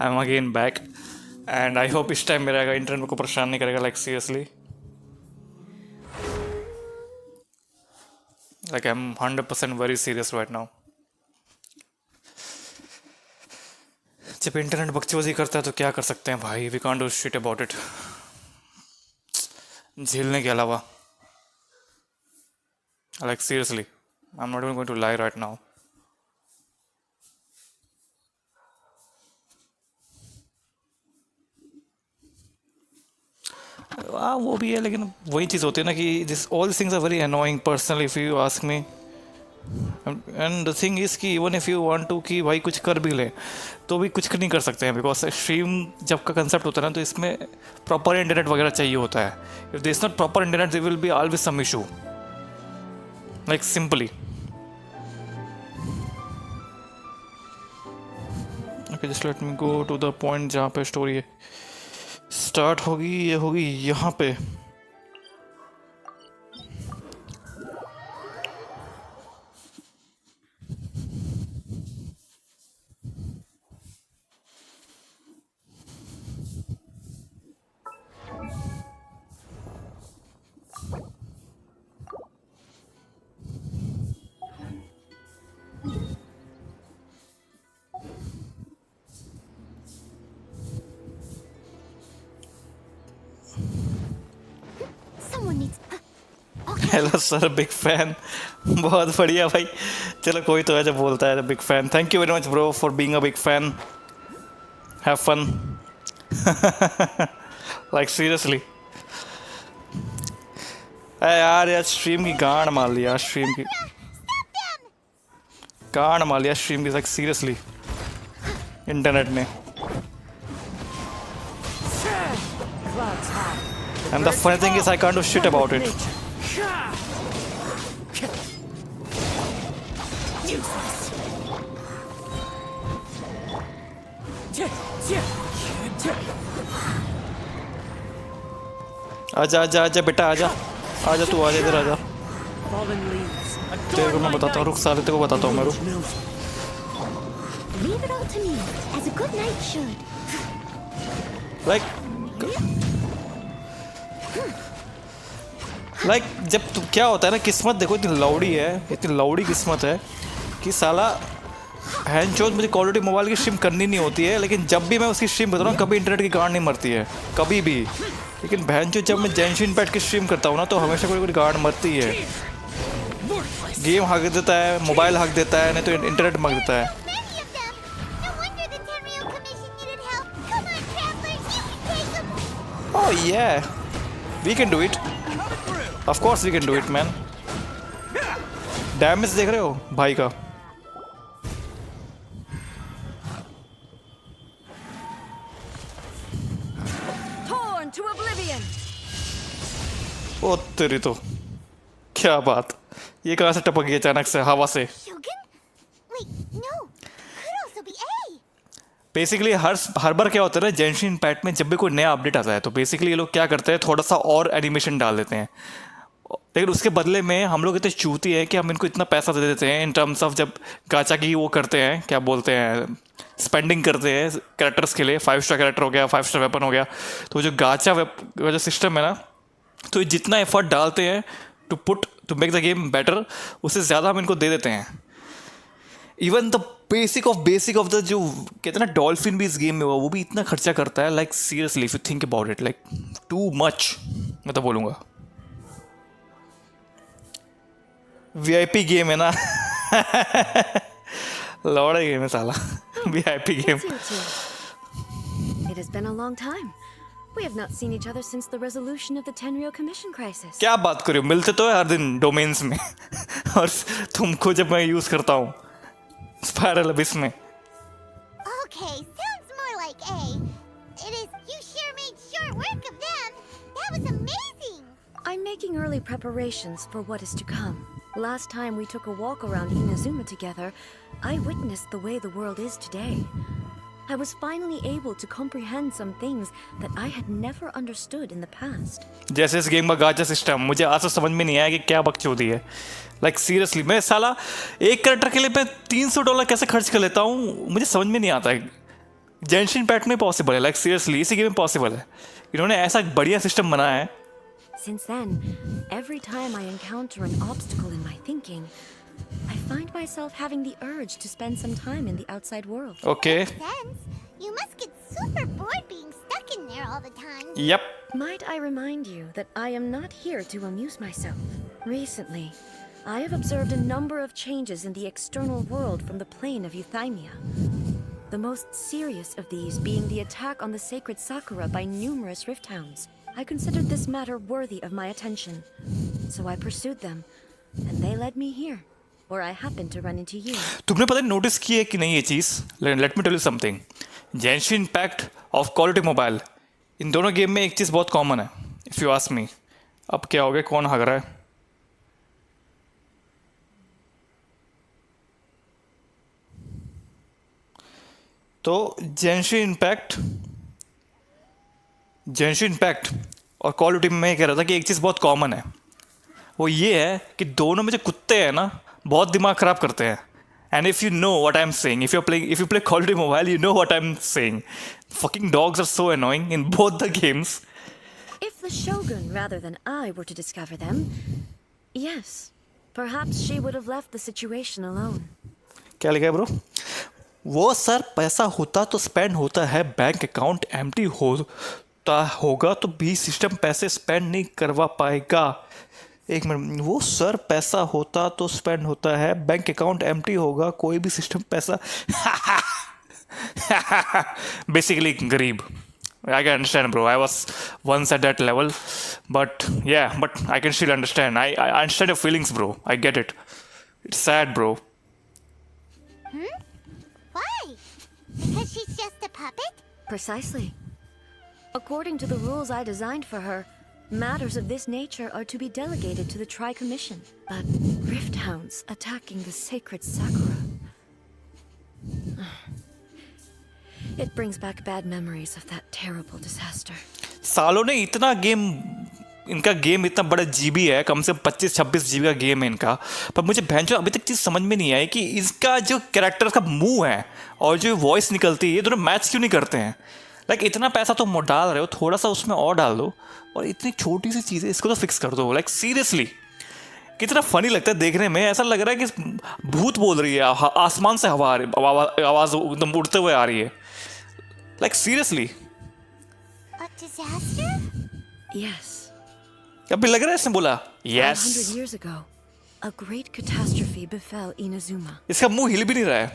I am again back and I hope इस time मेरा internet को परेशान नहीं करेगा, like seriously. Like I am 100% very serious right now. जब इंटरनेट बकचोदी करता है तो क्या कर सकते हैं भाई, we can't do shit about it, झेलने के अलावा। Like seriously I am not even going to lie right now. हाँ वो भी है, लेकिन वही चीज़ होती है ना कि this all things are very annoying personally if you ask me. And the thing is कि even if you want to कि भाई कुछ कर भी ले तो भी कुछ नहीं कर सकते हैं, बिकॉज स्ट्रीम जब का कंसेप्ट होता है ना तो इसमें प्रॉपर इंटरनेट वगैरह चाहिए होता है। If this not proper internet there will be always some issue, like simply. Okay just let me go to the point जहाँ पे स्टोरी स्टार्ट होगी। ये होगी यहाँ पे। Hello sir, big fan. बहुत बढ़िया भाई। चलो कोई तो है जो बोलता है big fan. Thank you very much bro for being a big fan. Have fun. Like seriously यार, यार स्ट्रीम की गांड मार लिया, स्ट्रीम की गांड मार लिया, स्ट्रीम की, लाइक सीरियसली इंटरनेट ने। And the funny thing is I can't do shit about it. आजा आजा आजा बेटा, आजा आजा, तू आजा, इधर आजा। तेरे को मैं बताता हूँ, रुक साले, तेरे को बताता हूँ मैं, रुक। लाइक जब तू क्या होता है ना, किस्मत देखो इतनी लौड़ी है, इतनी लौड़ी किस्मत है कि साला हैंचोद मुझे क्वालिटी मोबाइल की स्ट्रीम करनी नहीं होती है, लेकिन जब भी मैं उसकी स्ट्रीम करता हूँ कभी इंटरनेट की गांड नहीं मरती है, कभी भी। लेकिन भैंचोद जब मैं जेंशिन पैट की स्ट्रीम करता हूँ ना तो हमेशा कोई कोई गांड मरती है। गेम हक देता है, मोबाइल हक देता है, नहीं तो इंटरनेट मक देता है। Oh yeah, we can do it. Of course we can do it, man. Damage देख रहे हो भाई का? ओ तेरी तो क्या बात, ये कहाँ से टपक गई अचानक से हवा से? बेसिकली हर बार क्या होता है ना जेंशिन पैट में, जब भी कोई नया अपडेट आता है तो बेसिकली ये लोग क्या करते हैं, थोड़ा सा और एनिमेशन डाल देते हैं, लेकिन उसके बदले में हम लोग इतने चूती हैं कि हम इनको इतना पैसा दे देते हैं इन टर्म्स ऑफ, जब गाचा की वो करते हैं, क्या बोलते हैं, स्पेंडिंग करते हैं कैरेक्टर्स के लिए। 5 स्टार कैरेक्टर हो गया, 5 स्टार वेपन हो गया, तो जो गाचा जो सिस्टम है ना, तो जितना एफर्ट डालते हैं to make the game better, उससे ज़्यादा हम इनको दे देते हैं। Even the basic of the जो कहते हैं ना डॉल्फिन भी इस गेम में हुआ, वो भी इतना खर्चा करता है, like seriously if you think about it, like too much मैं तो बोलूँगा। वीआईपी गेम है ना। लौड़ा गेम है साला, VIP game. It has been a long time. We have not seen each other since the resolution of the Tenryou Commission crisis. क्या बात करो, मिलते तो है हर दिन डोमेन्स में। और तुमको जब मैं यूज करता हूँ स्पाइरल अबिस में। Okay, sounds more like A. It is. You sure made short work of them. That was amazing. I'm making early preparations for what is to come. Last time we took a walk around Inazuma together, I witnessed the way the world is today. I was finally able to comprehend some things that I had never understood in the past. जैसे इस game का गाचा system मुझे आज तक समझ में नहीं आया कि क्या बकचोदी है। लाइक सीरियसली मैं साला एक कैरेक्टर के लिए मैं $300 कैसे खर्च कर लेता हूँ, मुझे समझ में नहीं आता है। जेंशिन पैट में पॉसिबल है, लाइक सीरियसली इसी गेम में पॉसिबल है। इन्होंने ऐसा बढ़िया सिस्टम बनाया है। Since then, every time I encounter an obstacle in my thinking, I find myself having the urge to spend some time in the outside world. Okay, Sense. You must get super bored being stuck in there all the time. Yup. Might I remind you that I am not here to amuse myself? Recently, I have observed a number of changes in the external world from the plane of Euthymia. The most serious of these being the attack on the sacred Sakura by numerous rift hounds. I considered this matter worthy of my attention, so I pursued them, and they led me here, where I happened to run into you. तुमने पता नहीं notice की है कि नहीं ये चीज़? Let me tell you something. Genshin Impact of Call of duty Mobile, इन दोनों गेम में एक चीज़ बहुत कॉमन है, इफ़ यू आस्क मी। अब क्या हो गया, कौन हग रहा है? तो जेंशिन इम्पैक्ट और कॉल ऑफ ड्यूटी में मैं कह रहा था कि एक चीज़ बहुत कॉमन है, वो ये है कि दोनों में जो कुत्ते हैं ना, बहुत दिमाग ख़राब करते हैं। And if you know what I am saying, if you play call of duty mobile, you know what I am saying. Fucking dogs are so annoying in both the games. If the Shogun rather than I were to discover them, yes, perhaps she would have left the situation alone. क्या लिखा है bro? वो sir पैसा होता तो spend होता है, bank account empty होता होगा तो भी सिस्टम पैसे स्पेंड नहीं करवा पाएगा। एक मिनट, वो सर पैसा होता तो स्पेंड होता है, बैंक अकाउंट एम्प्टी होगा, कोई भी सिस्टम पैसा बेसिकली गरीब। I can understand, bro. I was once at that level, but yeah, but I can still understand. I understand your feelings, bro. I get it. It's sad, bro. Why? Because she's just a puppet? Precisely. According to the rules I designed for her, matters of this nature are to be delegated to the Tri-Commission. But rift hounds attacking the sacred Sakura. It brings back bad memories of that terrible disaster. सालों ने इतना game, इनका game इतना बड़ा GB है, कम से कम 25-26 GB का game है इनका, पर मुझे भैंचो अभी तक चीज़ समझ में नहीं आई कि इसका जो कैरेक्टर का मुंह है और जो वॉइस निकलती है, ये दोनों मैच क्यों नहीं करते हैं? लाइक इतना पैसा तुम डाल रहे हो, थोड़ा सा उसमें और डाल दो, और इतनी छोटी सी चीज़ है, इसको तो फिक्स कर दो। लाइक सीरियसली कितना फनी लगता है देखने में, ऐसा लग रहा है कि भूत बोल रही है, आसमान से हवा आवाज़ एकदम उड़ते हुए आ रही है। Like seriously. A disaster? Yes. अभी लग रहा है इसने बोला 100 yes. years ago, a great catastrophe befell Inazuma. इसका मुंह हिल भी नहीं रहा है।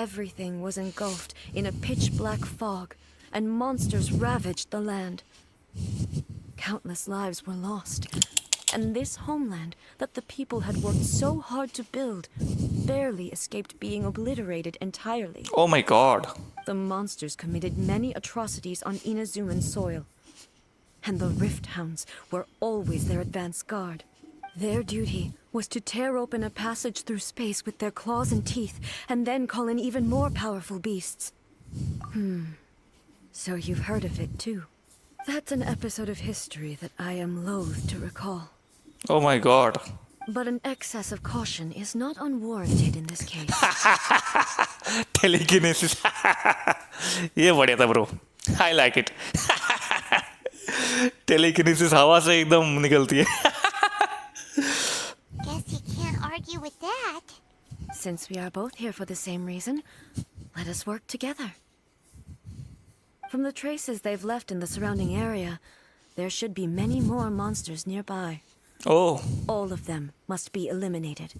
Everything was engulfed in a pitch-black fog, and monsters ravaged the land. Countless lives were lost, and this homeland that the people had worked so hard to build barely escaped being obliterated entirely. Oh my god. The monsters committed many atrocities on Inazuman soil, and the Rift Hounds were always their advance guard. Their duty was to tear open a passage through space with their claws and teeth, and then call in even more powerful beasts. So you've heard of it too. That's an episode of history that I am loath to recall. Oh my god. But an excess of caution is not unwarranted in this case. Telekinesis ये बढ़िया था bro, I like it. Telekinesis हवा से एकदम निकलती है। Guess you can't argue with that. Since we are both here for the same reason, let us work together. From the traces they've left in the surrounding area, there should be many more monsters nearby. Oh, All of them must be eliminated.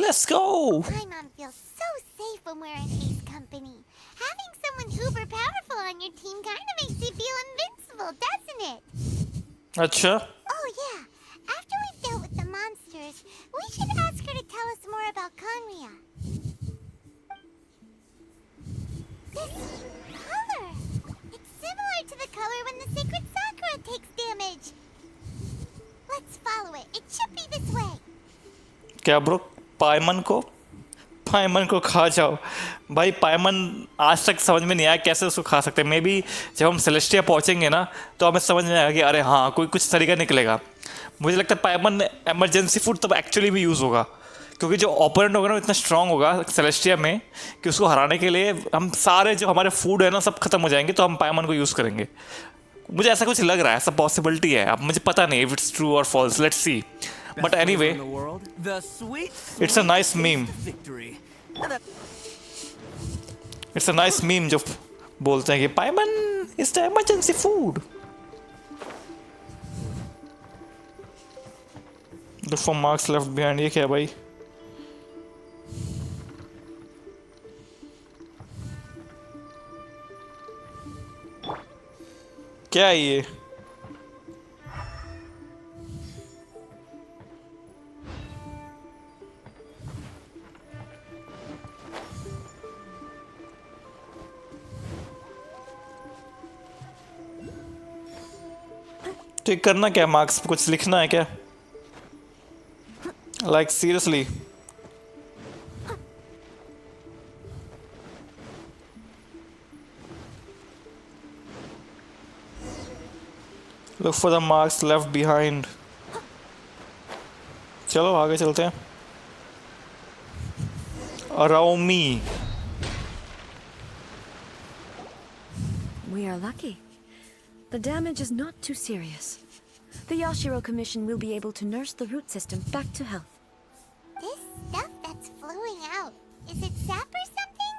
let's go. My mom feels so safe when we're in Ace company. Having someone uber powerful on your team kind of makes you feel invincible, doesn't it? अच्छा, Oh yeah. After we've dealt with the monsters, we should ask her to tell us more about Conria. This color. It's similar to the color when the sacred Sakura takes damage. Let's follow it. It should be this way. क्या bro? पायमन को खा जाओ भाई। पायमन आज तक समझ में नहीं आया कैसे उसको खा सकते हैं। मे बी जब हम सेलेस्टिया पहुंचेंगे ना तो हमें समझ में आएगा कि अरे हाँ, कोई कुछ तरीका निकलेगा। मुझे लगता है पायमन इमरजेंसी फूड तब एक्चुअली भी यूज़ होगा, क्योंकि जो ओपोनेंट होगा ना इतना स्ट्रांग होगा सेलेस्टिया में कि उसको हराने के लिए हम सारे जो हमारे फूड है ना सब खत्म हो जाएंगे, तो हम पायमन को यूज़ करेंगे। मुझे ऐसा कुछ लग रहा है, ऐसा पॉसिबिलिटी है। अब मुझे पता नहीं इफ इट्स ट्रू और false, let's see. But anyway it's a nice meme, it's a nice meme जो बोलते हैं कि Paimon is the emergency food. Look for marks left behind। ये क्या है भाई? क्या है ये? तो ये करना क्या? मार्क्स पे कुछ लिखना है क्या? Like seriously? Look for the marks left behind। चलो आगे चलते हैं। Around me। We are lucky. The damage is not too serious. The Yashiro Commission will be able to nurse the root system back to health. This stuff that's flowing out, is it sap or something?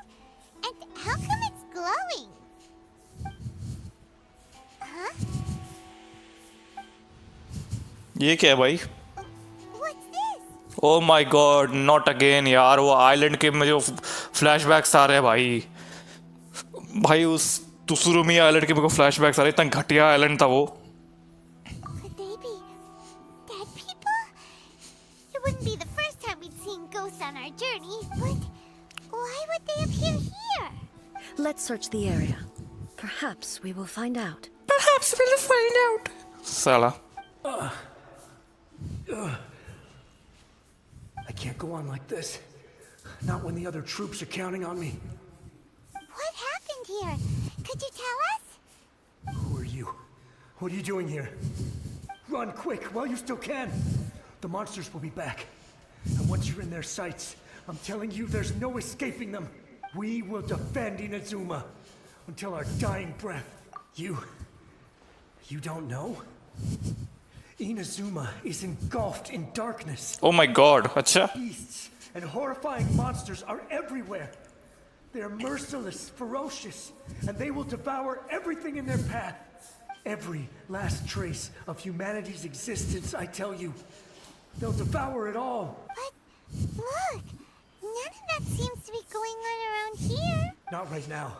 And how come it's glowing? Huh? ये क्या है भाई? What's this? Oh my God, not again यार। वो island के में जो flashbacks आ रहे हैं भाई, भाई उस तुसुरुमी आइलैंड के मेरे को फ्लैशबैक्स आ रहे। इतना घटिया आइलैंड था वो। Could they be dead people? It wouldn't be the first time we'd seen ghosts on our journey, but why would they appear here? Let's search the area. Perhaps we will find out. Perhaps we'll find out। साला। I can't go on like this. Not when the other troops are counting on me. What happened here? Could you tell us? Who are you? What are you doing here? Run quick while you still can. The monsters will be back. And once you're in their sights, I'm telling you there's no escaping them. We will defend Inazuma until our dying breath. You don't know? Inazuma is engulfed in darkness. Oh my God, अच्छा। Beasts and horrifying monsters are everywhere. They're merciless, ferocious, and they will devour everything in their path. Every last trace of humanity's existence, I tell you. They'll devour it all. But look, none of that seems to be going on around here. Not right now,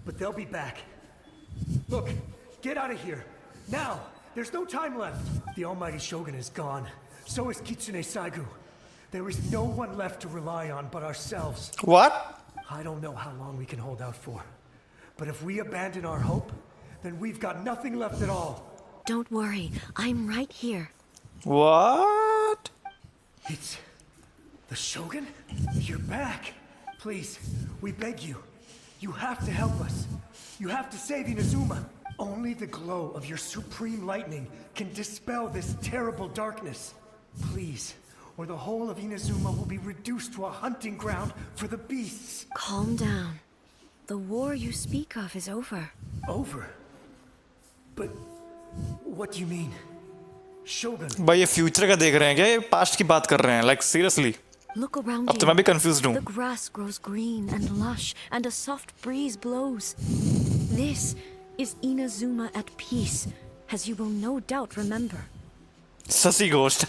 but they'll be back. Look, get out of here. Now! There's no time left. The almighty Shogun is gone. So is Kitsune Saigu. There is no one left to rely on but ourselves. What? I don't know how long we can hold out for. But if we abandon our hope, then we've got nothing left at all. Don't worry, I'm right here. What? It's the Shogun? You're back. Please, we beg you. You have to help us. You have to save Inazuma. Only the glow of your supreme lightning can dispel this terrible darkness. Please, or the whole of Inazuma will be reduced to a hunting ground for the beasts. Calm down. The war you speak of is over. Over? But what do you mean? Shogun? भाई ये future का देख रहे हैं क्या? ये past की बात कर रहे हैं? Like seriously? Look around अब तो मैं भी you. confused हूँ। The grass grows green and lush, and a soft breeze blows. This is Inazuma at peace, as you will no doubt remember. Sassy ghost.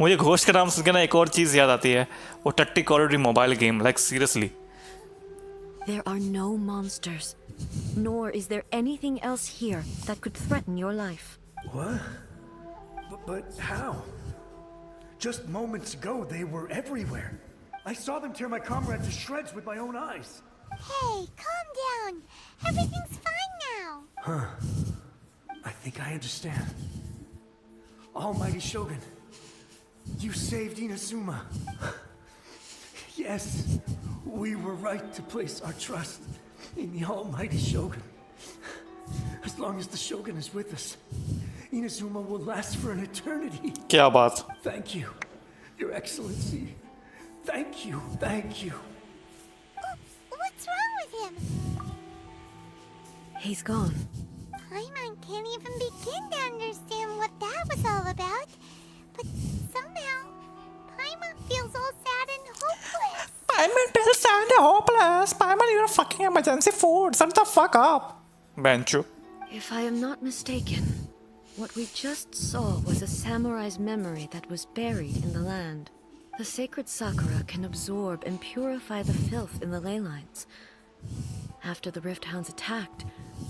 मुझे घोस्ट का नाम सुन के ना एक और चीज याद आती है, वो टट्टी कॉलोडी mobile game. Like seriously. There are no monsters, nor is there anything else here that could threaten your life. What? But how? Just moments ago, they were everywhere. I saw them tear my comrade to shreds with my own eyes. Hey, calm down. Everything's fine now. I think I understand. Almighty Shogun, you saved Inazuma. Yes, we were right to place our trust in the Almighty Shogun. As long as the Shogun is with us, Inazuma will last for an eternity. क्या बात? Thank you. Your Excellency, thank you, thank you. What's wrong with him? He's gone. Paimon can't even begin to understand what that was all about. But somehow, Paimon feels all sad and hopeless. Paimon feels sad and hopeless. Paimon, you're a fucking emergency food. Shut the fuck up. Benchu. If I am not mistaken, what we just saw was a samurai's memory that was buried in the land. The sacred sakura can absorb and purify the filth in the ley lines. After the Rift Hounds attacked,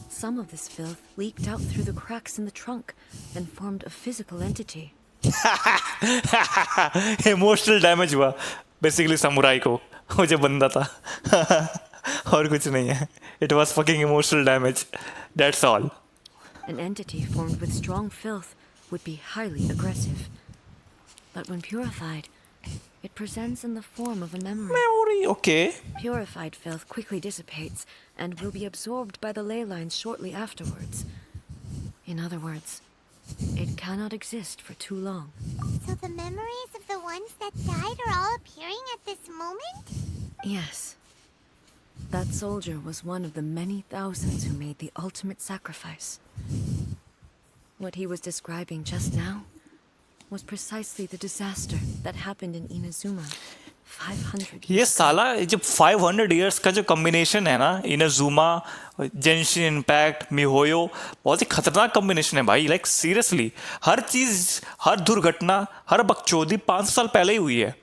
some of this filth leaked out through the cracks in the trunk and formed a physical entity. Emotional damage हुआ basically samurai को वो जो बंदा था और कुछ नहीं है it was fucking emotional damage that's all An entity formed with strong filth would be highly aggressive. But when purified, it presents in the form of a memory. Memory okay Purified filth quickly dissipates and will be absorbed by the ley lines shortly afterwards. In other words, it cannot exist for too long. So the memories of the ones that died are all appearing at this moment? Yes. That soldier was one of the many thousands who made the ultimate sacrifice. What he was describing just now was precisely the disaster that happened in Inazuma 500 ये साला जब 500 years का जो combination है ना Inazuma जेंशिन impact मिहोयो बहुत ही खतरनाक combination है भाई लाइक सीरियसली हर चीज़ हर दुर्घटना हर बकचोदी 500 साल पहले ही हुई है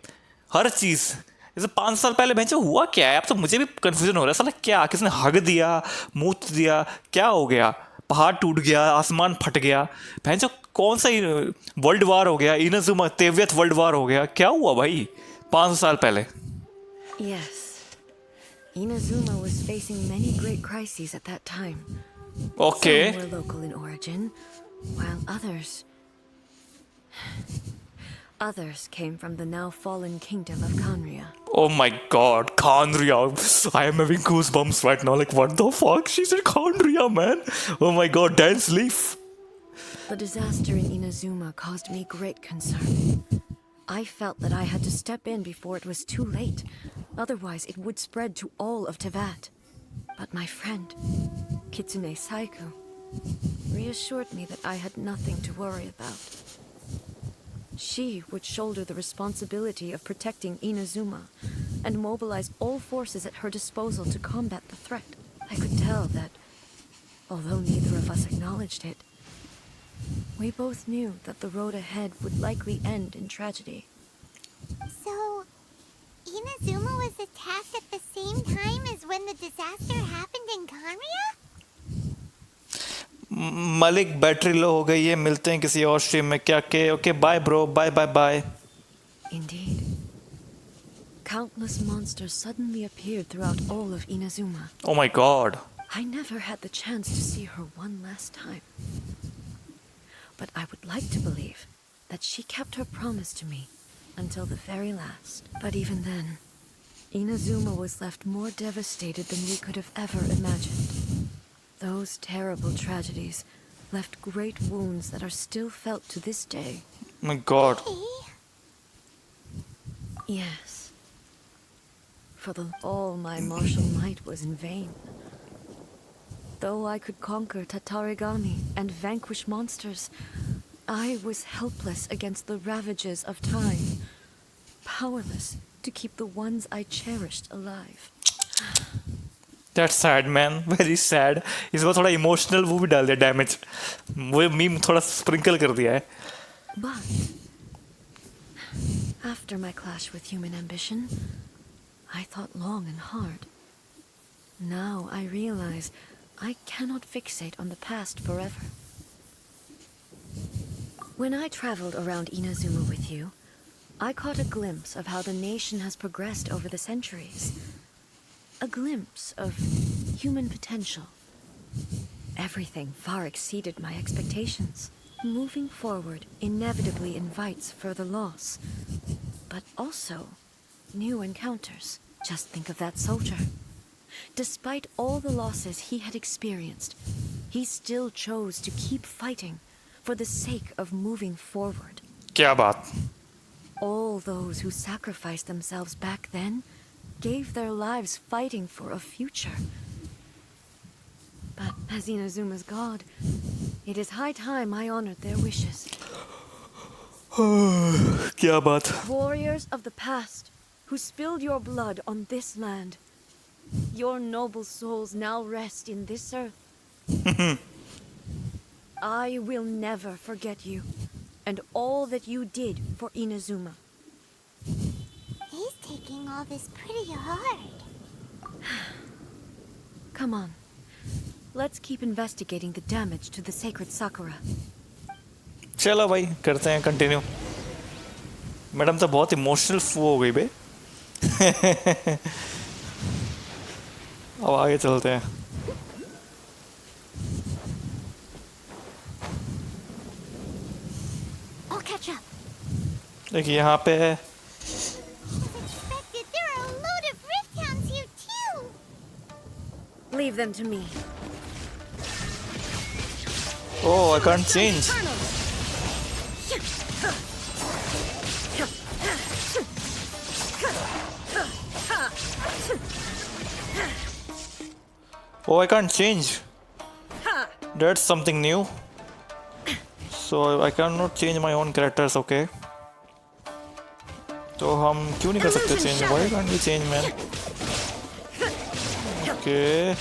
हर चीज़ जैसे 500 साल पहले भैंचो हुआ क्या है अब तो मुझे भी कन्फ्यूजन हो रहा है साला क्या किसने हग दिया मूत दिया क्या हो गया पहाड़ टूट गया आसमान फट गया भैंचो कौन सा वर्ल्ड वार हो गया इनाजुमा 23th वर्ल्ड वार हो गया क्या हुआ भाई 500 साल पहले Yes. Inazuma was facing many great crises at that time. Okay Some were local in origin, while others came from the now fallen kingdom of Kanria. Oh my god, Khanria. I am having goosebumps right now. Like, what the fuck? She said Khanria, man. Oh my god, dance leaf. The disaster in Inazuma caused me great concern. I felt that I had to step in before it was too late. Otherwise, it would spread to all of Teyvat. But my friend, Kitsune Saiku, reassured me that I had nothing to worry about. She would shoulder the responsibility of protecting Inazuma and mobilize all forces at her disposal to combat the threat. I could tell that, although neither of us acknowledged it, we both knew that the road ahead would likely end in tragedy. So, Inazuma was attacked at the same time as when the disaster happened in Kanria? Malik battery low हो गई है मिलते हैं किसी और stream में क्या के okay bye bro bye bye bye Indeed. Countless monsters suddenly appeared throughout all of Inazuma. Oh my god. I never had the chance to see her one last time. But I would like to believe that she kept her promise to me until the very last. But even then, Inazuma was left more devastated than we could have ever imagined. Those terrible tragedies left great wounds that are still felt to this day. My god. Yes. For all my martial might was in vain. Though I could conquer Tatarigami and vanquish monsters, I was helpless against the ravages of time, powerless to keep the ones I cherished alive. That's sad man, very sad. इस बार थोड़ा emotional वो भी डाल दिया damage वो meme थोड़ा sprinkle कर दिया है But after my clash with human ambition, I thought long and hard. Now I realize I cannot fixate on the past forever. When I traveled around Inazuma with you, I caught a glimpse of how the nation has progressed over the centuries. A glimpse of human potential. Everything far exceeded my expectations. Moving forward inevitably invites further loss, but also new encounters. Just think of that soldier. Despite all the losses he had experienced, he still chose to keep fighting for the sake of moving forward. क्या बात All those who sacrificed themselves back then gave their lives fighting for a future. But as Inazuma's god, it is high time I honored their wishes. क्या बात. Warriors of the past, who spilled your blood on this land, your noble souls now rest in this earth. I will never forget you, and all that you did for Inazuma. He's taking all this pretty hard. Come on. Let's keep investigating the damage to the sacred Sakura. चलो भाई करते हैं continue. Madam तो बहुत emotional हो गई बे. अब आगे चलते हैं. I'll catch up. देखिए यहाँ पे है. Expected, there are a load of rift hounds here too. Leave them to me. Oh, I can't change. Oh, I can't change. That's something new. So I cannot change my own characters, okay? तो हम क्यों नहीं कर सकते change? Why can't we change, man? Okay.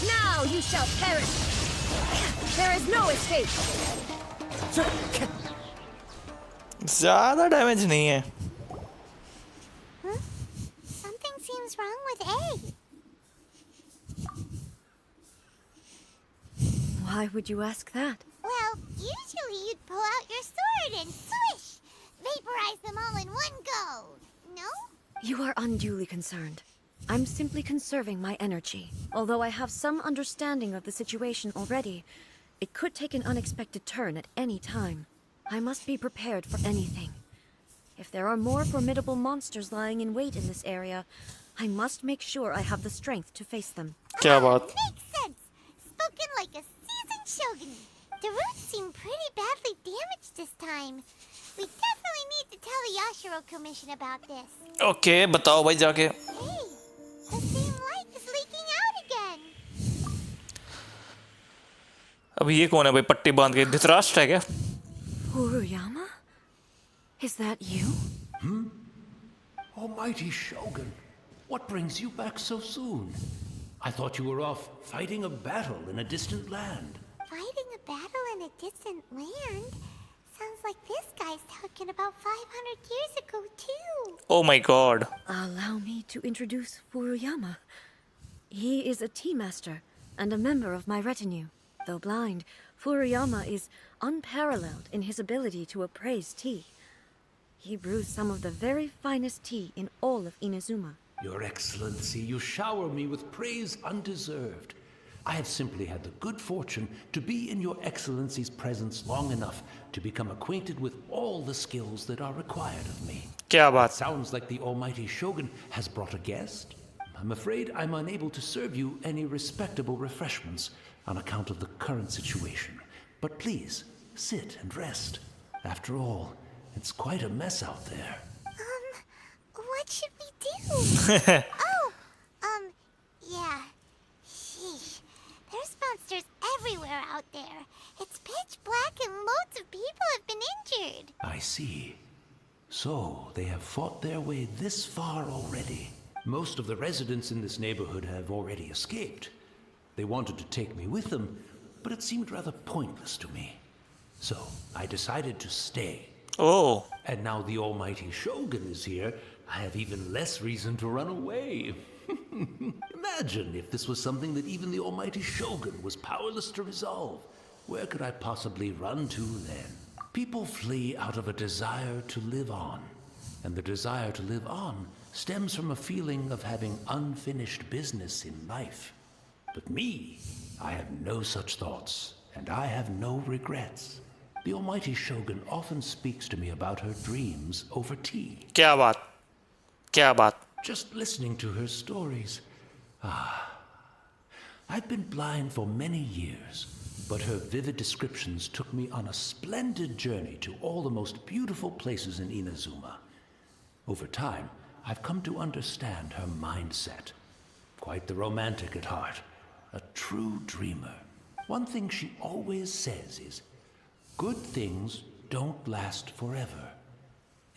Now you shall perish. There is no escape. ज़्यादा damage नहीं है. Huh? Something seems wrong with A. Why would you ask that? Well, usually you'd pull out your sword and swish! Vaporize them all in one go! No? You are unduly concerned. I'm simply conserving my energy. Although I have some understanding of the situation already, it could take an unexpected turn at any time. I must be prepared for anything. If there are more formidable monsters lying in wait in this area, I must make sure I have the strength to face them. क्या बात? Makes sense! Spoken like a seasoned shogun. The roots seem pretty badly damaged this time. We definitely need to tell the Yashiro Commission about this. Okay, बताओ भाई जाके. Hey, the same light is leaking out again. अभी ये कौन है भाई पट्टी बांध के? धृतराष्ट्र है क्या? Furuyama? Is that you? Almighty Shogun, what brings you back so soon? I thought you were off fighting a battle in a distant land. Fighting a battle in a distant land? Sounds like this guy's talking about 500 years ago, too. Oh my god. Allow me to introduce Furuyama. He is a tea master and a member of my retinue. Though blind, Furuyama is unparalleled in his ability to appraise tea. He brews some of the very finest tea in all of Inazuma. Your Excellency, you shower me with praise undeserved. I have simply had the good fortune to be in Your Excellency's presence long enough to become acquainted with all the skills that are required of me. क्या बात? Sounds like the Almighty Shogun has brought a guest. I'm afraid I'm unable to serve you any respectable refreshments on account of the current situation. But please, sit and rest. After all, it's quite a mess out there. What should we do? Yeah. Sheesh. There's monsters everywhere out there. It's pitch black and loads of people have been injured. I see. So, they have fought their way this far already. Most of the residents in this neighborhood have already escaped. They wanted to take me with them, but it seemed rather pointless to me. So, I decided to stay. Oh. And now the Almighty Shogun is here, I have even less reason to run away. Imagine if this was something that even the Almighty Shogun was powerless to resolve. Where could I possibly run to then? People flee out of a desire to live on. And the desire to live on stems from a feeling of having unfinished business in life. But me, I have no such thoughts, and I have no regrets. The Almighty Shogun often speaks to me about her dreams over tea. क्या बात, क्या बात. Just listening to her stories. I've been blind for many years, but her vivid descriptions took me on a splendid journey to all the most beautiful places in Inazuma. Over time, I've come to understand her mindset. Quite the romantic at heart, a true dreamer. One thing she always says is, good things don't last forever.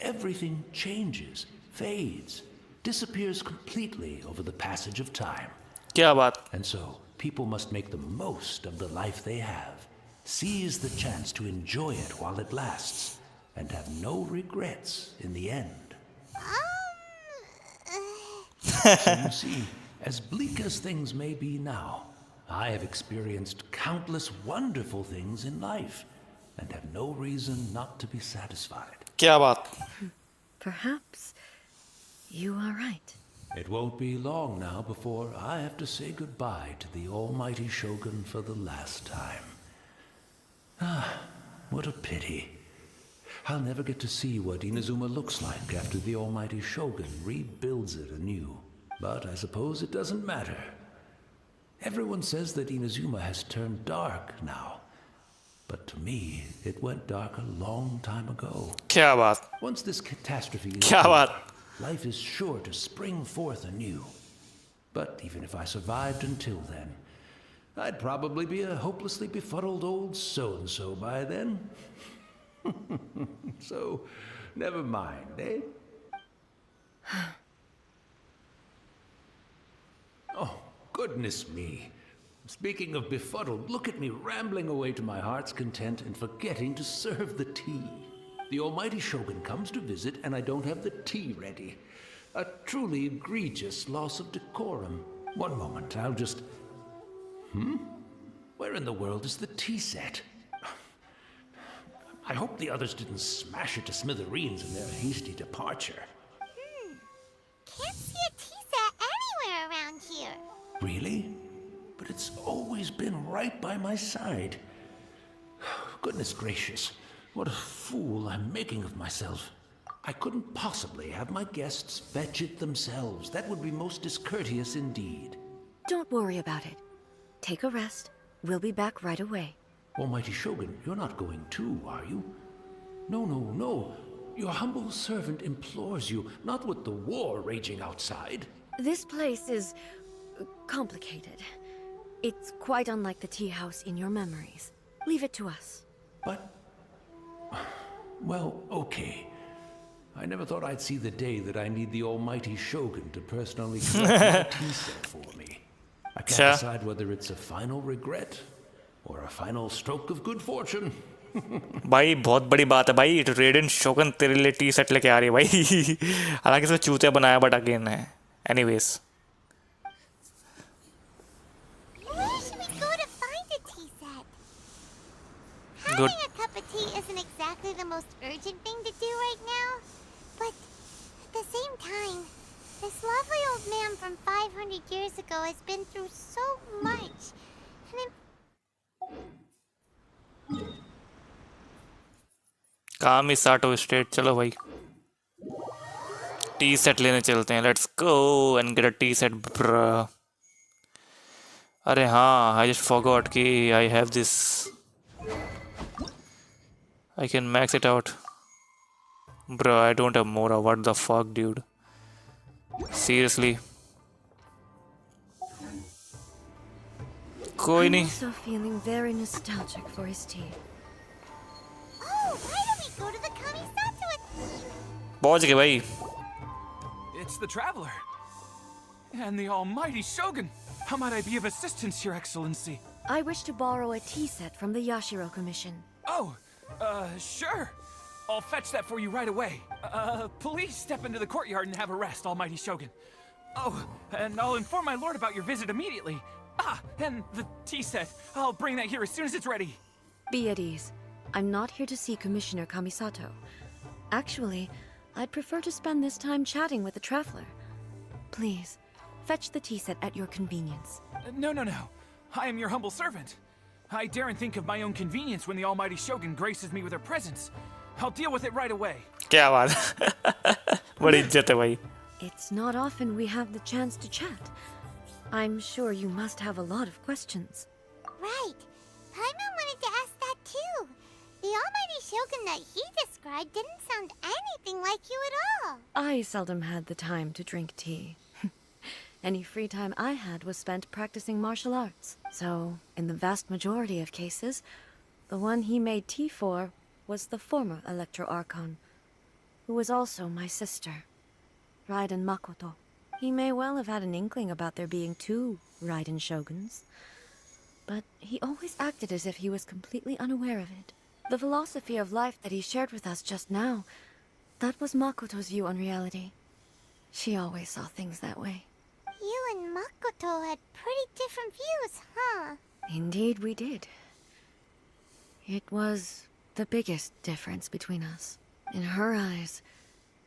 Everything changes, fades, disappears completely over the passage of time. क्या बात. And so, people must make the most of the life they have, seize the chance to enjoy it while it lasts, and have no regrets in the end. So you see, as bleak as things may be now, I have experienced countless wonderful things in life, and have no reason not to be satisfied. क्या बात. Perhaps you are right. It won't be long now before I have to say goodbye to the Almighty Shogun for the last time. What a pity. I'll never get to see what Inazuma looks like after the Almighty Shogun rebuilds it anew. But I suppose it doesn't matter. Everyone says that Inazuma has turned dark now. But to me, it went dark a long time ago. क्या बात. Once this catastrophe is क्या over, बात. life is sure to spring forth anew. But even if I survived until then, I'd probably be a hopelessly befuddled old so-and-so by then. So, never mind, eh? Oh, goodness me. Speaking of befuddled, look at me rambling away to my heart's content and forgetting to serve the tea. The Almighty Shogun comes to visit and I don't have the tea ready. A truly egregious loss of decorum. One moment, I'll just... Where in the world is the tea set? I hope the others didn't smash it to smithereens in their hasty departure. Can't see a tea set anywhere around here. Really? But it's always been right by my side. Goodness gracious, what a fool I'm making of myself. I couldn't possibly have my guests fetch it themselves. That would be most discourteous indeed. Don't worry about it. Take a rest. We'll be back right away. Almighty Shogun, you're not going too, are you? No, no, no. Your humble servant implores you, not with the war raging outside. This place is complicated. It's quite unlike the tea house in your memories. Leave it to us. But... well, okay. I never thought I'd see the day that I need the Almighty Shogun to personally collect my tea set for me. I can't decide whether it's a final regret or a final stroke of good fortune. भाई बहुत बड़ी बात है भाई. Radiant शोगन तेरे लिए T set लेके आ रही है भाई. हालांकि इसमें चूतिया बनाया बट अगेन है. Anyways. Where should we go to find a tea set? Good. Having a cup of tea isn't exactly the most urgent thing to do right now. But at the same time, this lovely old man from 500 years ago has been through so much. And I'm... काम ही start हो state. चलो भाई T set लेने चलते हैं. Let's go and get a T set bro. अरे हाँ, I just forgot कि I have this. I can max it out. Bro I don't have more. What the fuck dude. Seriously. कोई I'm नहीं. also feeling very nostalgic for his tea. Oh, why don't we go to the Kamisato? पहुंच गए भाई. It's the Traveler. And the Almighty Shogun. How might I be of assistance, Your Excellency? I wish to borrow a tea set from the Yashiro Commission. Oh, sure. I'll fetch that for you right away. Please step into the courtyard and have a rest, Almighty Shogun. Oh, and I'll inform my lord about your visit immediately. Ah, and the tea set. I'll bring that here as soon as it's ready. Be at ease. I'm not here to see Commissioner Kamisato. Actually, I'd prefer to spend this time chatting with the Traveler. Please, fetch the tea set at your convenience. No. I am your humble servant. I daren't think of my own convenience when the almighty Shogun graces me with her presence. I'll deal with it right away. क्या बात है बड़ी इज्जत है भाई. It's not often we have the chance to chat. I'm sure you must have a lot of questions. Right. Paimon wanted to ask that too. The almighty Shogun that he described didn't sound anything like you at all. I seldom had the time to drink tea. Any free time I had was spent practicing martial arts. So, in the vast majority of cases, the one he made tea for was the former Electro Archon, who was also my sister, Raiden Makoto. He may well have had an inkling about there being two Raiden Shoguns, but he always acted as if he was completely unaware of it. The philosophy of life that he shared with us just now, that was Makoto's view on reality. She always saw things that way. You and Makoto had pretty different views, huh? Indeed we did. It was the biggest difference between us. In her eyes,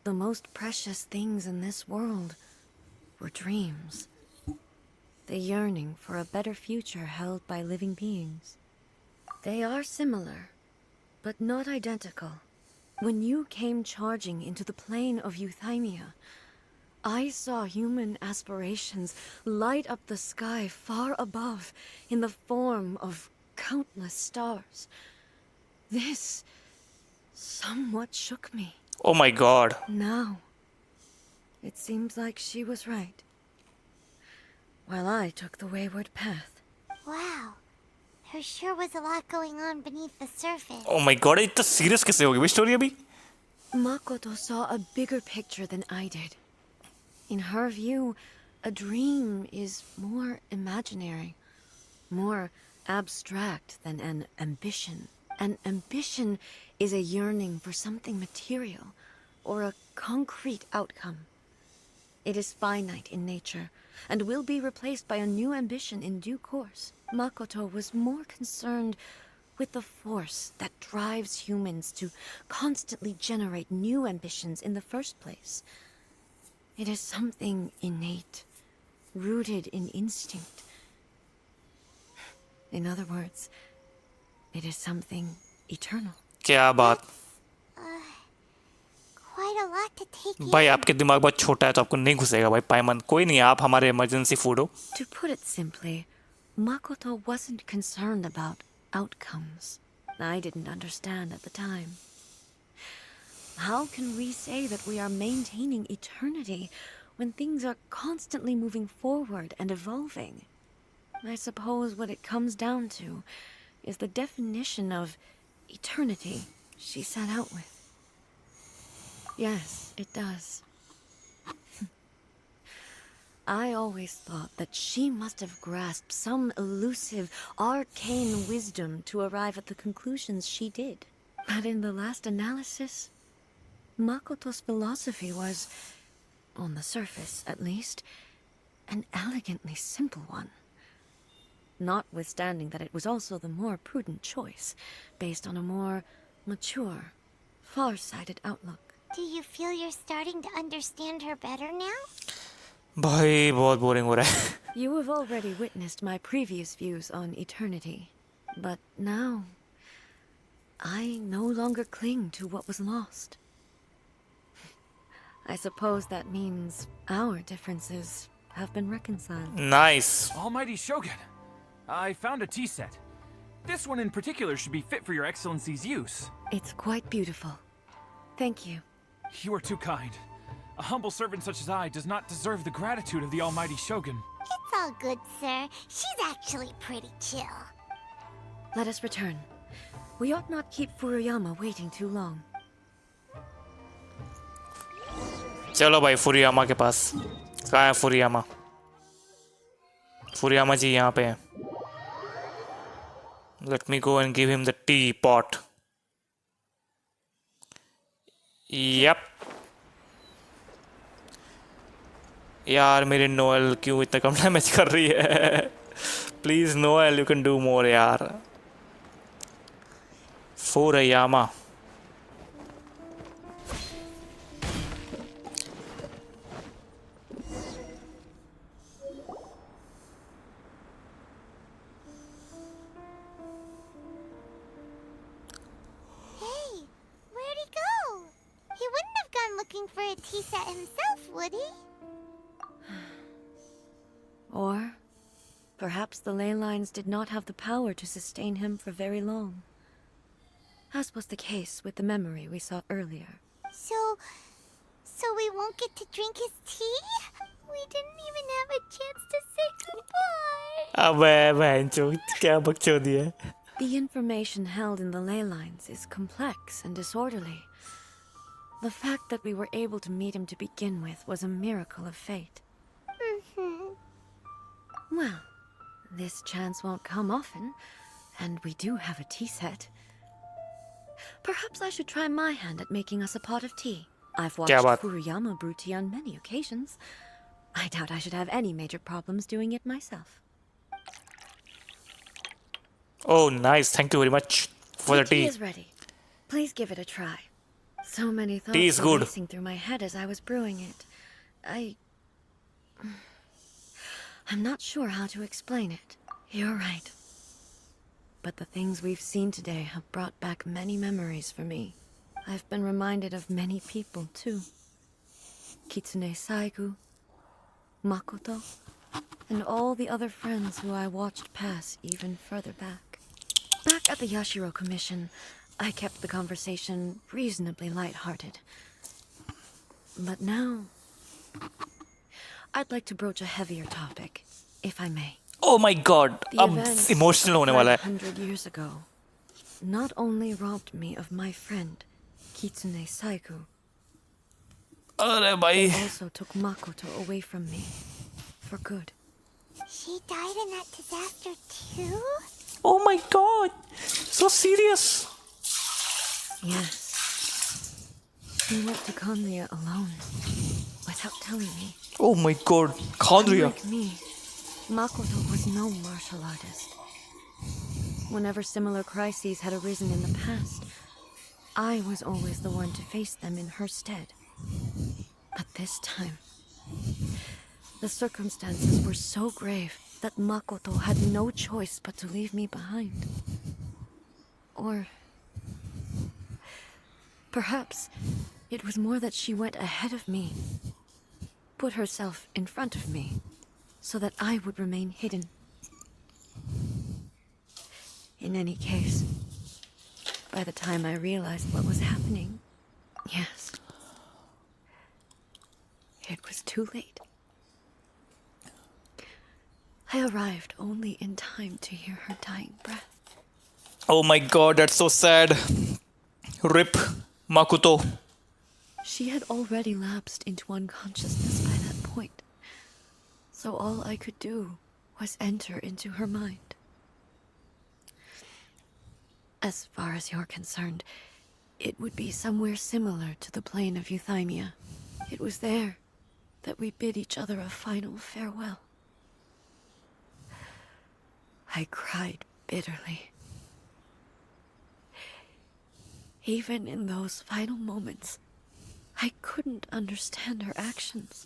the most precious things in this world were dreams. The yearning for a better future held by living beings. They are similar, but not identical. When you came charging into the plane of Euthymia, I saw human aspirations light up the sky far above in the form of countless stars. This somewhat shook me. Oh my god. Now, it seems like she was right, while I took the wayward path. Wow. There sure was a lot going on beneath the surface. Oh my god, इतना serious कैसे होगी भाई story अभी? Makoto saw a bigger picture than I did. In her view, a dream is more imaginary, more abstract than an ambition. An ambition is a yearning for something material, or a concrete outcome. It is finite in nature, and will be replaced by a new ambition in due course. Makoto was more concerned with the force that drives humans to constantly generate new ambitions in the first place. It is something innate, rooted in instinct. In other words, it is something eternal. क्या बात? Quite a lot to take in. भाई आपके दिमाग बहुत छोटा है तो आपको नहीं घुसेगा भाई पाइमन. कोई नहीं, आप हमारे इमरजेंसी फूड हो. To put it simply, Makoto wasn't concerned about outcomes. I didn't understand at the time. How can we say that we are maintaining eternity when things are constantly moving forward and evolving? I suppose what it comes down to is the definition of eternity she set out with. Yes, it does. I always thought that she must have grasped some elusive, arcane wisdom to arrive at the conclusions she did. But in the last analysis, Makoto's philosophy was, on the surface at least, an elegantly simple one. Notwithstanding that it was also the more prudent choice, based on a more mature, far-sighted outlook. Do you feel you're starting to understand her better now? भाई बहुत boring हो रहा है. You have already witnessed my previous views on eternity, but now I no longer cling to what was lost. I suppose that means our differences have been reconciled. Nice. Almighty Shogun, I found a tea set. This one in particular should be fit for your excellency's use. It's quite beautiful. Thank you. You are too kind. A humble servant such as I does not deserve the gratitude of the almighty Shogun. It's all good, sir. She's actually pretty chill. Let us return. We ought not keep Furuyama waiting too long. चलो भाई फुरियामा के पास. कहाँ है फुरियामा? फुरियामा जी यहाँ पे हैं. Let me go and give him the teapot. Yep. यार मेरे नोएल क्यों इतना कम डैमेज कर रही है? Please Noel, you can do more यार. फुरियामा. tea set himself, would he? Or perhaps the ley lines did not have the power to sustain him for very long, as was the case with the memory we saw earlier. So we won't get to drink his tea? We didn't even have a chance to say goodbye. अबे बहनचोद क्या बकचोदी है. The information held in the ley lines is complex and disorderly. The fact that we were able to meet him to begin with was a miracle of fate. Well, this chance won't come often, and we do have a tea set. Perhaps I should try my hand at making us a pot of tea. I've watched क्या बात? Furuyama brew tea on many occasions. I doubt I should have any major problems doing it myself. Oh, nice. Thank you very much for the tea tea. is ready. Please give it a try. So many Tea is thoughts were good. racing through my head as I was brewing it. I'm not sure how to explain it. You're right. But the things we've seen today have brought back many memories for me. I've been reminded of many people, too. Kitsune Saigu, Makoto, and all the other friends who I watched pass even further back. Back at the Yashiro Commission, I kept the conversation reasonably light-hearted. But now, I'd like to broach a heavier topic, if I may. Oh my God. The अब events emotional होने of वाला है. 500 years ago not only robbed me of my friend, Kitsune Saigu, अरे भाई. also took Makoto away from me, for good. She died in that disaster too? Oh my God. So serious. Yes. She went to Konria alone, without telling me. Oh my God. Khandria. Unlike me, Makoto was no martial artist. Whenever similar crises had arisen in the past, I was always the one to face them in her stead. But this time, the circumstances were so grave that Makoto had no choice but to leave me behind. Or perhaps it was more that she went ahead of me, put herself in front of me, so that I would remain hidden. In any case, by the time I realized what was happening, yes, it was too late. I arrived only in time to hear her dying breath. Oh my God. That's so sad. Rip Makoto. She had already lapsed into unconsciousness by that point, so all I could do was enter into her mind. As far as you're concerned, it would be somewhere similar to the plane of Euthymia. It was there that we bid each other a final farewell. I cried bitterly. Even in those final moments, I couldn't understand her actions.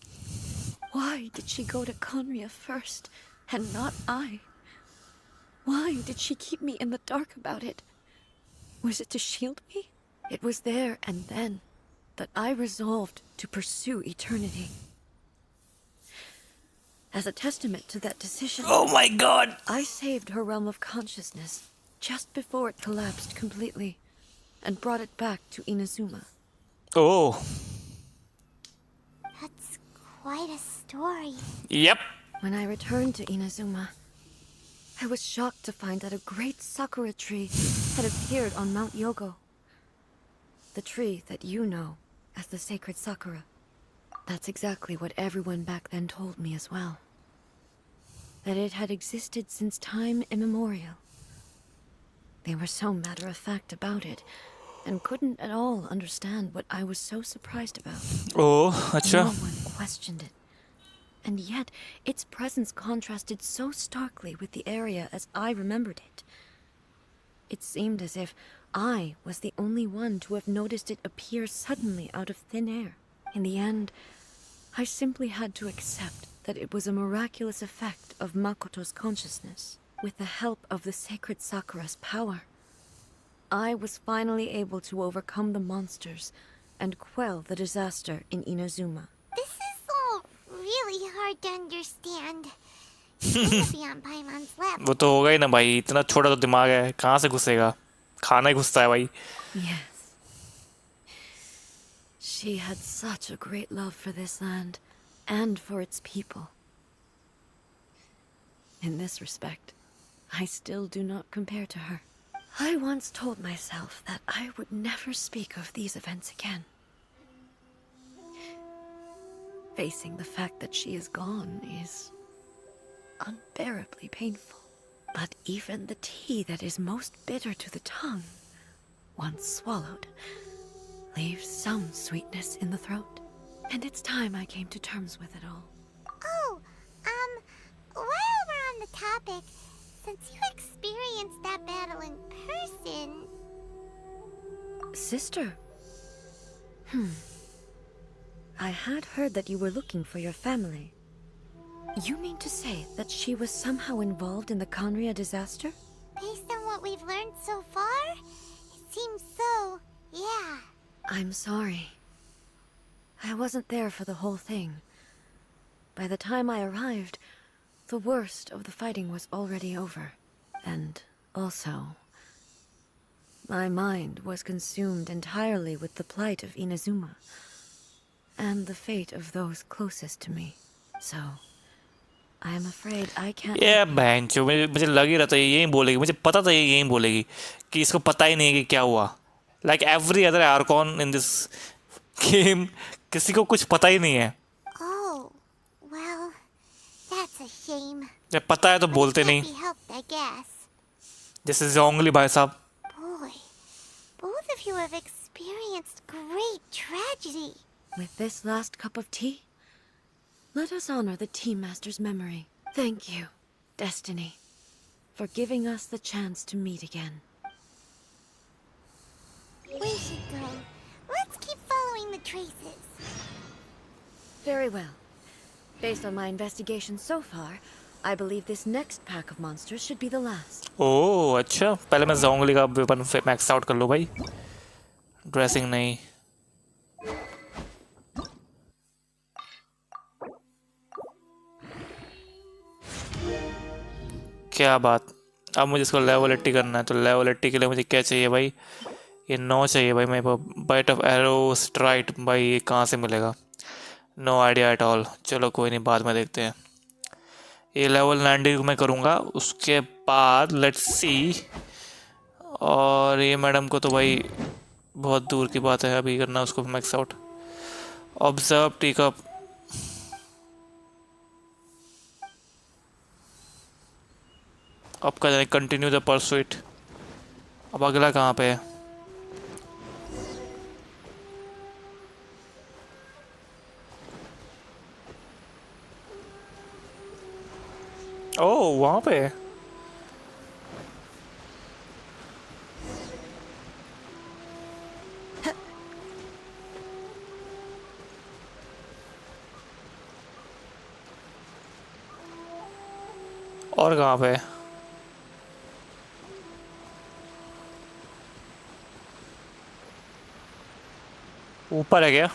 Why did she go to Konria first, and not I? Why did she keep me in the dark about it? Was it to shield me? It was there and then that I resolved to pursue eternity. As a testament to that decision, Oh my God. I saved her realm of consciousness just before it collapsed completely, and brought it back to Inazuma. Oh. That's quite a story. Yep. When I returned to Inazuma, I was shocked to find that a great sakura tree had appeared on Mount Yogo. The tree that you know as the sacred sakura. That's exactly what everyone back then told me as well. That it had existed since time immemorial. They were so matter-of-fact about it, and couldn't at all understand what I was so surprised about. Oh, No अच्छा. one questioned it. And yet, its presence contrasted so starkly with the area as I remembered it. It seemed as if I was the only one to have noticed it appear suddenly out of thin air. In the end, I simply had to accept that it was a miraculous effect of Makoto's consciousness. With the help of the sacred Sakura's power, I was finally able to overcome the monsters and quell the disaster in Inazuma. This is all really hard to understand. It's gonna be on Paimon's level. वो तो होगा ही ना भाई, इतना छोटा तो दिमाग है, कहाँ से घुसेगा? खाना ही घुसता है भाई. Yes. She had such a great love for this land and for its people. In this respect, I still do not compare to her. I once told myself that I would never speak of these events again. Facing the fact that she is gone is unbearably painful. But even the tea that is most bitter to the tongue, once swallowed, leaves some sweetness in the throat. And it's time I came to terms with it all. Oh, while we're on the topic, since you experienced that battle in person... Sister. I had heard that you were looking for your family. You mean to say that she was somehow involved in the Conria disaster? Based on what we've learned so far, it seems so, yeah. I'm sorry. I wasn't there for the whole thing. By the time I arrived, the worst of the fighting was already over. And also, my mind was consumed entirely with the plight of Inazuma and the fate of those closest to me. So, I am afraid I can't... ये बहन चो, मुझे लग ही रहा था यही बोलेगी, मुझे पता था ये यही बोलेगी कि इसको पता ही नहीं है कि क्या हुआ. Like every other Archon in this game, किसी को कुछ पता ही नहीं है. Oh, well, that's a shame. जब पता है तो बोलते नहीं. Can't be helped, I guess. जैसे जोंगली भाई साहब. Boy, both of you have experienced great tragedy. With this last cup of tea, let us honor the Tea Master's memory. Thank you, Destiny, for giving us the chance to meet again. We should go. Let's keep following the traces. Very well. Based on my investigation so far, I believe this next pack of monsters should be the last. ओह अच्छा, पहले मैं जोंगली का weapon max out कर लो भाई. Dressing नहीं. क्या बात. अब मुझे इसको लेवल 80 करना है, तो लेवल 80 के लिए मुझे क्या चाहिए भाई? ये 9 चाहिए भाई मेरे को. बाइट ऑफ एरो स्ट्राइट भाई, ये कहाँ से मिलेगा? No idea at all. चलो कोई नहीं, बाद में देखते हैं. ये लेवल 90 मैं करूँगा, उसके बाद लेट्स सी. और ये मैडम को तो भाई बहुत दूर की बात है अभी करना उसको max out. Observe tea cup. अब का जाए कंटिन्यू द परसुइट. अब अगला कहाँ पे है? ओह वहाँ पे है. और कहाँ पे है? ऊपर है क्या?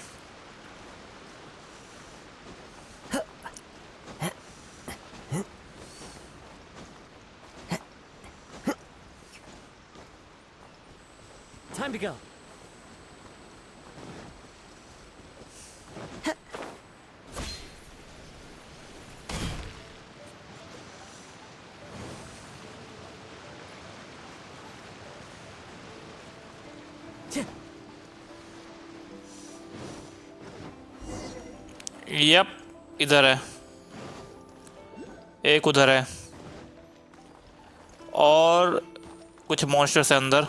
Time to go. यप, इधर है. एक उधर है. और कुछ मॉन्स्टर्स है अंदर.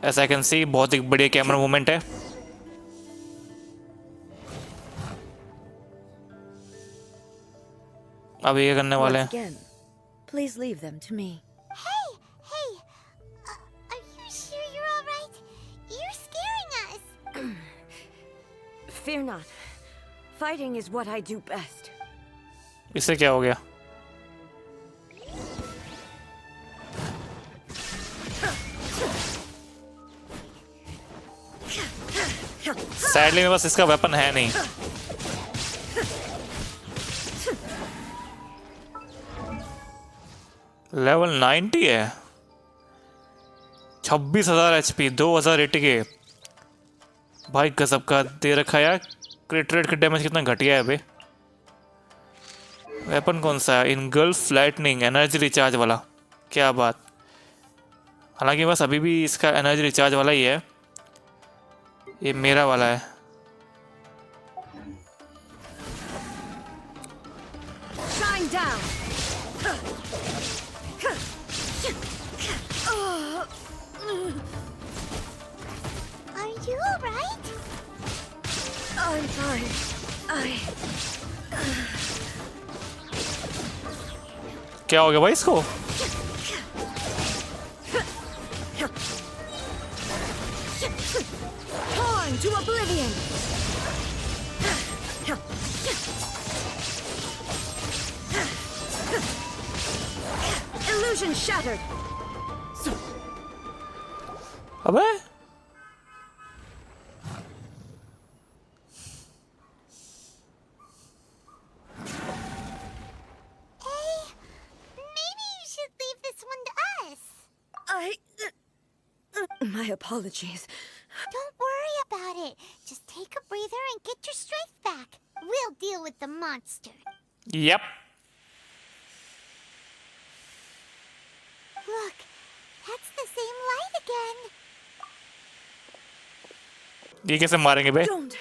ऐसा आई कैन सी. बहुत ही बढ़िया कैमरा मूवमेंट है. अब ये करने वाले हैं. Once again, please leave them to me. Hey! Are you sure you're all right? You're scaring us. Fear not. Fighting is what I do best. इससे क्या हो गया? सैडली मेरे पास इसका वेपन है नहीं। लेवल 90 है, 26,000 HP, 2,000 रेटिंग के। भाई गजब का दे रखा है यार। क्रिट रेट का डैमेज कितना घटिया है बे। वेपन कौन सा है? इनगल्फ लाइटनिंग, एनर्जी रिचार्ज वाला। क्या बात। हालांकि बस अभी भी इसका एनर्जी रिचार्ज वाला ही है, ये मेरा वाला है। Shine down. Are you alright? I'm fine. क्या हो गया भाई इसको? Torn to oblivion. Illusion shattered. अबे Maybe you should leave this one to us. My apologies. Don't worry about it. Just take a breather and get your strength back. We'll deal with the monster. Yup, Look, that's the same light again. ये कैसे मारेंगे बे? Don't.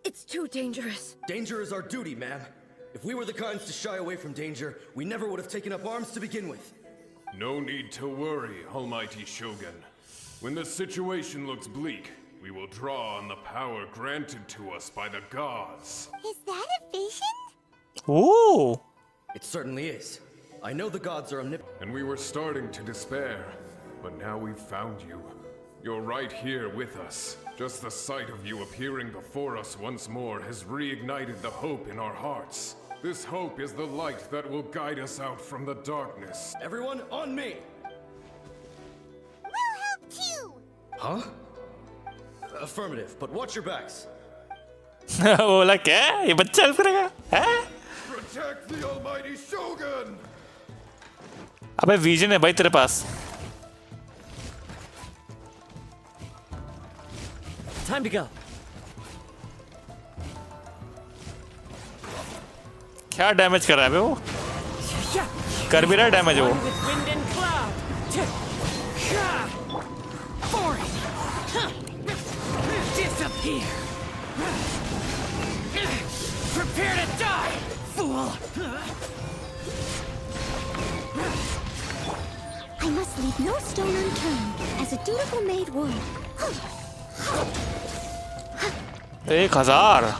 It's too dangerous. Danger is our duty, ma'am. If we were the kinds to shy away from danger, we never would have taken up arms to begin with. No need to worry, Almighty Shogun. When the situation looks bleak, we will draw on the power granted to us by the gods. Is that a vision? Ooh, It certainly is. I know the gods are omnipotent. And we were starting to despair, but now we've found you. You're right here with us. Just the sight of you appearing before us once more has reignited the hope in our hearts. This hope is the light that will guide us out from the darkness. Everyone, on me! We'll help too. Huh? Affirmative, but watch your backs. बोला क्या? ये बच्चा help करेगा? हैं? Protect the Almighty Shogun! अबे vision है भाई तेरे पास। Time to go. क्या डैमेज कर रहा है बे वो? कर भी रहा है डैमेज वो। One with wind and cloud. Foreign. Disappear. Prepare to die, fool. I must leave no stone unturned, as a dutiful maid would. 1,000।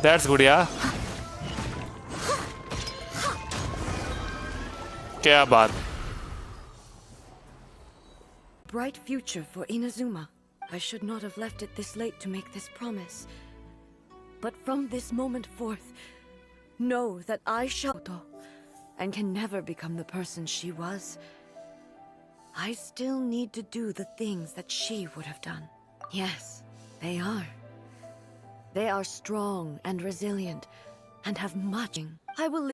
That's good यार। क्या बात। Bright future for Inazuma. I should not have left it this late to make this promise. But from this moment forth, know that I shall and can never become the person she was. I still need to do the things that she would have done. Yes, they are. They are strong and resilient and have much. I will.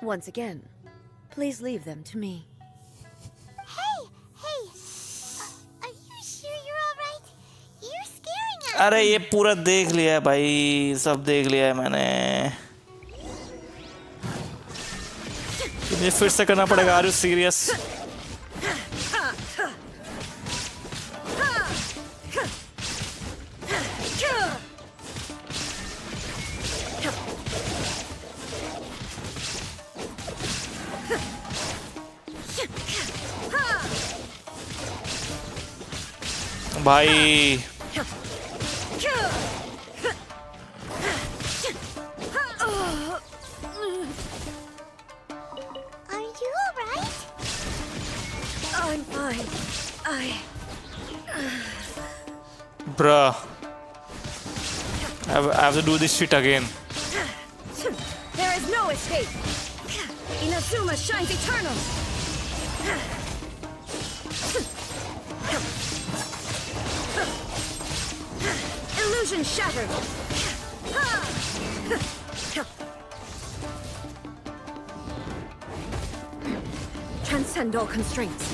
Once again, please leave them to me. Hey! Are you sure you're alright? You're scaring us. अरे ये पूरा देख लिया है भाई, सब देख लिया है मैंने। ये फिर से करना पड़ेगा। Are you serious? भाई Are you alright? I'm fine. bruh, I have to do this shit again. There is no escape. Inazuma shines eternal. Illusion shattered. Transcend all constraints.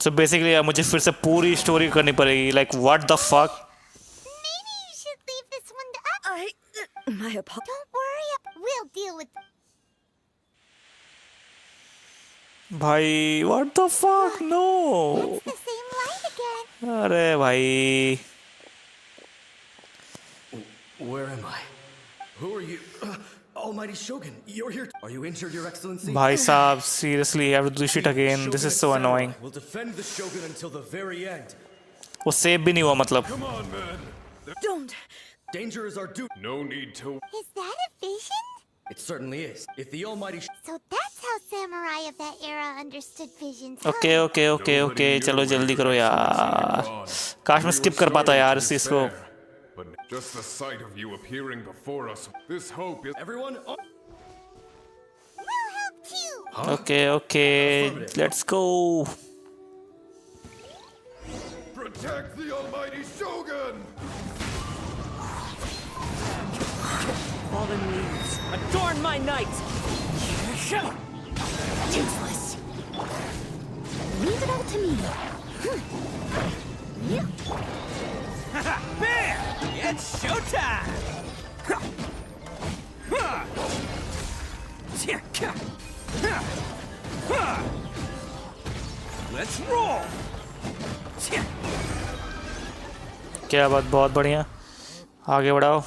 So basically मुझे फिर से पूरी स्टोरी करनी पड़ेगी. Like what the fuck? Maybe you should leave this one to us. My apologies. Don't worry, we'll deal with. भाई what the fuck? No. It's the same light again. अरे भाई. Where am I? Who are you? Almighty Shogun, you're here. Are you injured, Your Excellency? भाई साहब seriously I have to do shit again. This is so annoying. We'll defend the Shogun until the very end. वो save भी नहीं हुआ मतलब. Come on, man. Don't. Danger is our duty. No need to. Is that a vision? It certainly is. If the Almighty So that's how samurai of that era understood visions. Okay okay okay okay चलो जल्दी करो यार. काश मैं skip कर पाता यार इस चीज को. But just the sight of you appearing before us, this hope is. Everyone, We'll help too. Okay okay let's go. Protect the Almighty Shogun! Fallen leaves, adorn my night! Useless. Leave it all to me. Bam! It's showtime! Let's roll! क्या बात. बहुत बढ़िया. आगे बढ़ाओ.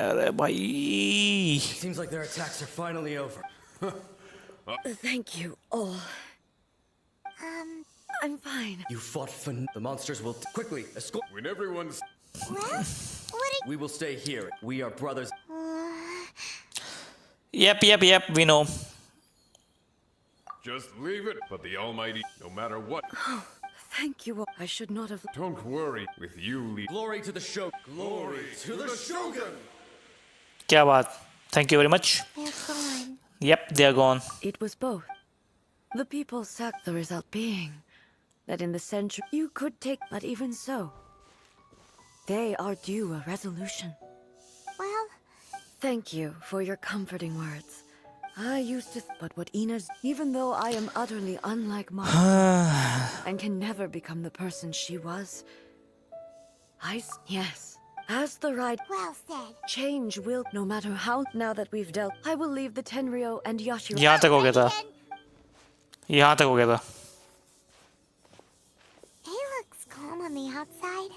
अरे भाई. seems like their attacks are finally over. Thank you all. I'm fine. You fought for the monsters will quickly escort. When everyone's. Well, what are We will stay here. We are brothers. Yep we know. Just leave it. But the Almighty, no matter what. Thank you all. I should not have. Don't worry. With you lead. Glory to the Shogun. Glory to the Shogun. क्या बात. Thank you very much. they're gone? Yep they are gone. It was both. The people suck, the result being that in the century you could take, but even so, they are due a resolution. Well, Thank you for your comforting words. I used to, but what Ina's, even though I am utterly unlike mine and can never become the person she was, yes, as the right well said. change will, no matter how, now that we've dealt, I will leave the Tenryo and Yashiro. यहाँ तक हो गया था. Again, यहाँ तक हो गया था. he looks calm on the outside,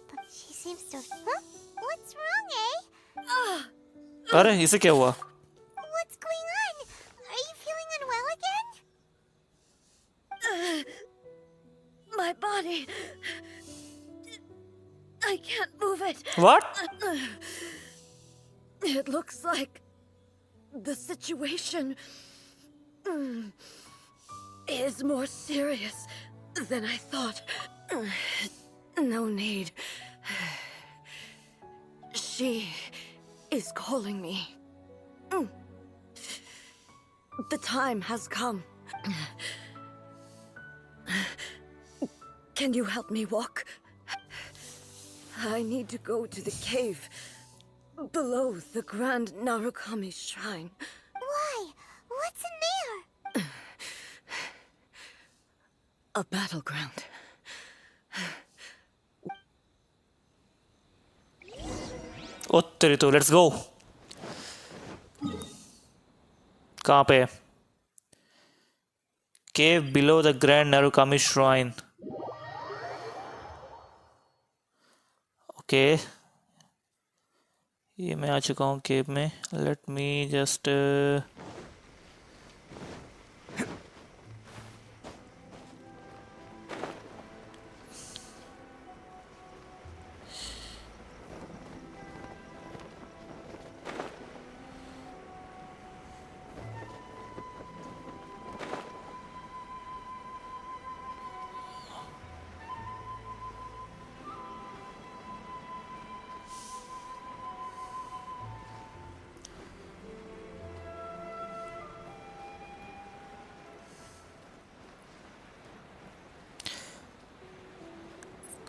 but she seems to. Huh? What's wrong, eh? अरे इसे क्या हुआ. What's going on? Are you feeling unwell again? My body. I can't move it. What? It looks like the situation is more serious than I thought. No need. She is calling me. The time has come. Can you help me walk? I need to go to the cave below the Grand Narukami Shrine. Why? What's in there? A battleground. ओ तेरी तो let's go. कहाँ पे? Cave below the Grand Narukami Shrine. Okay ये मैं आ चुका हूँ केव में. Let me just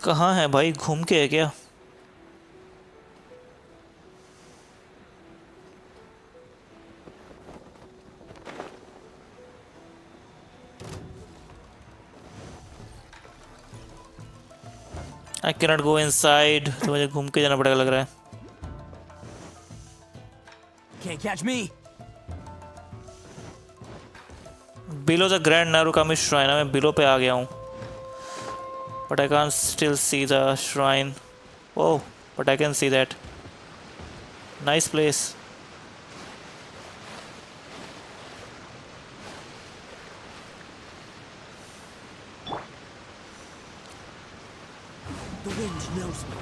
कहाँ है भाई, घूम के है क्या? आई कैनॉट गो इनसाइड, तो मुझे घूम के जाना पड़ेगा लग रहा है। Can't catch me. Below the grand Narukami shrine, मैं बिलो पे आ गया हूँ, but I can still see the shrine. Oh, but I can see that. Nice place. The wind knows me.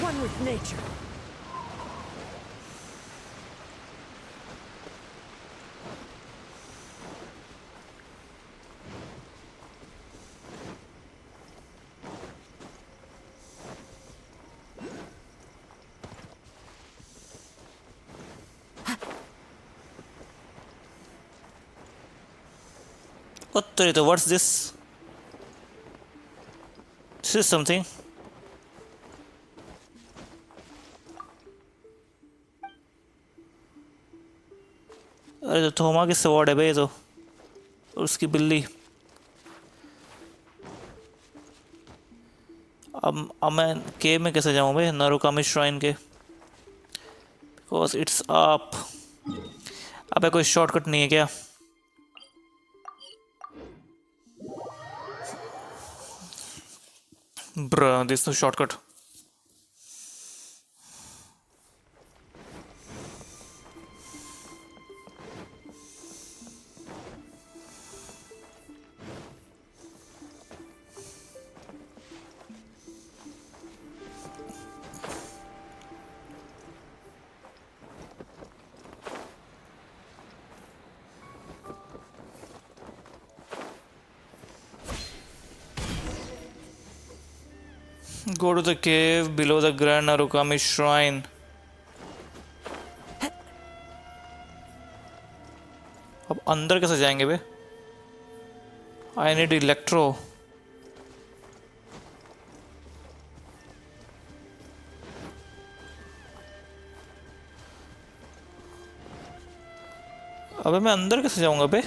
One with nature. What the, what's this? This is something. अरे तो थोमा की sword है भाई, तो उसकी बिल्ली। अब मैं केव में कैसे जाऊँ भाई, नारुकामी श्राइन के? Because it's up. अबे कोई शॉर्टकट नहीं है क्या? Bruh, there's no shortcut. Go to the cave below the Grand Narukami Shrine. अब अंदर कैसे जाएंगे बे? I need electro. अबे मैं अंदर कैसे जाऊंगा बे?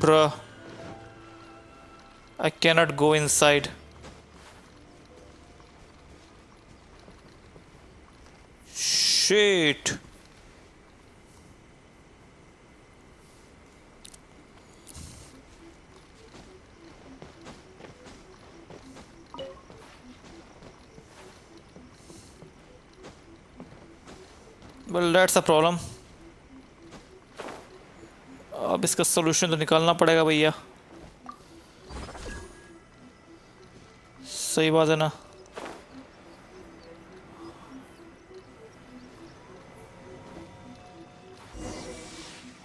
Bruh, I cannot go inside. Shit. Well, that's a problem. अब इसका सॉल्यूशन तो निकालना पड़ेगा भैया, सही बात है ना?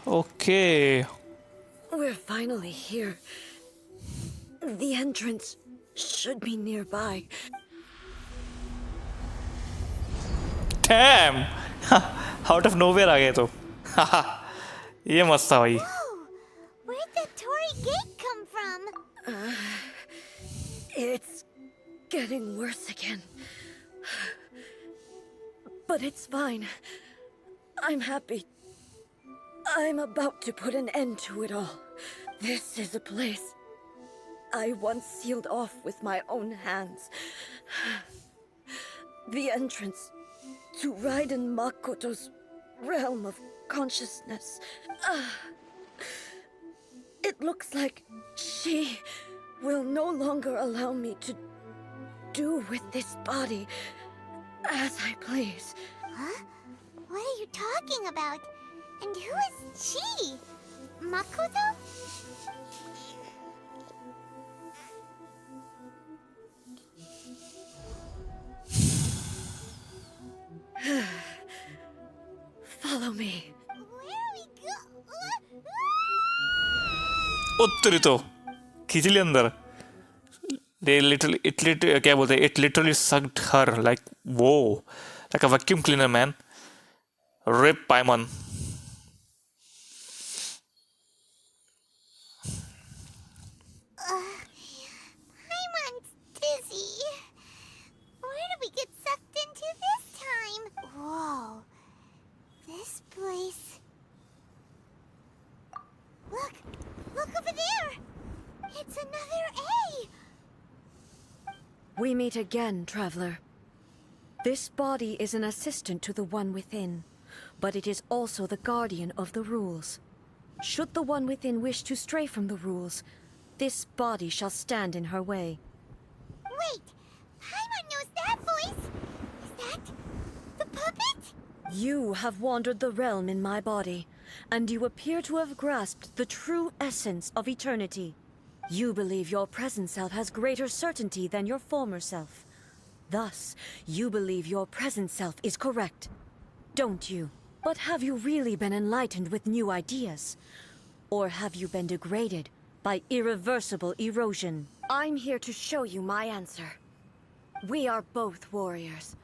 Okay. We're finally here. The entrance should be nearby. Damn! Out of nowhere आ गए तो। ये मस्त था भाई। Whoa! Where'd the Torii gate come from? It's getting worse again. But it's fine. I'm happy. I'm about to put an end to it all. This is a place I once sealed off with my own hands. The entrance to Raiden Makoto's realm of consciousness. It looks like she will no longer allow me to do with this body as I please. Huh? What are you talking about? And who is she? Makoto? Follow me. Where we go? उत्तरी तो खींच लिया अंदर. They literally क्या बोलते हैं? It literally sucked her like whoa, like a vacuum cleaner, man. Rip Paimon. Paimon's dizzy. Where did we get sucked into this time? Whoa. This place. Look! Look over there! It's another A! We meet again, traveler. This body is an assistant to the one within, but it is also the guardian of the rules. Should the one within wish to stray from the rules, this body shall stand in her way. Wait! Paimon knows that voice! Is that the puppet? You have wandered the realm in my body, and you appear to have grasped the true essence of eternity. You believe your present self has greater certainty than your former self. Thus, you believe your present self is correct, don't you? But have you really been enlightened with new ideas? Or have you been degraded by irreversible erosion? I'm here to show you my answer. We are both warriors,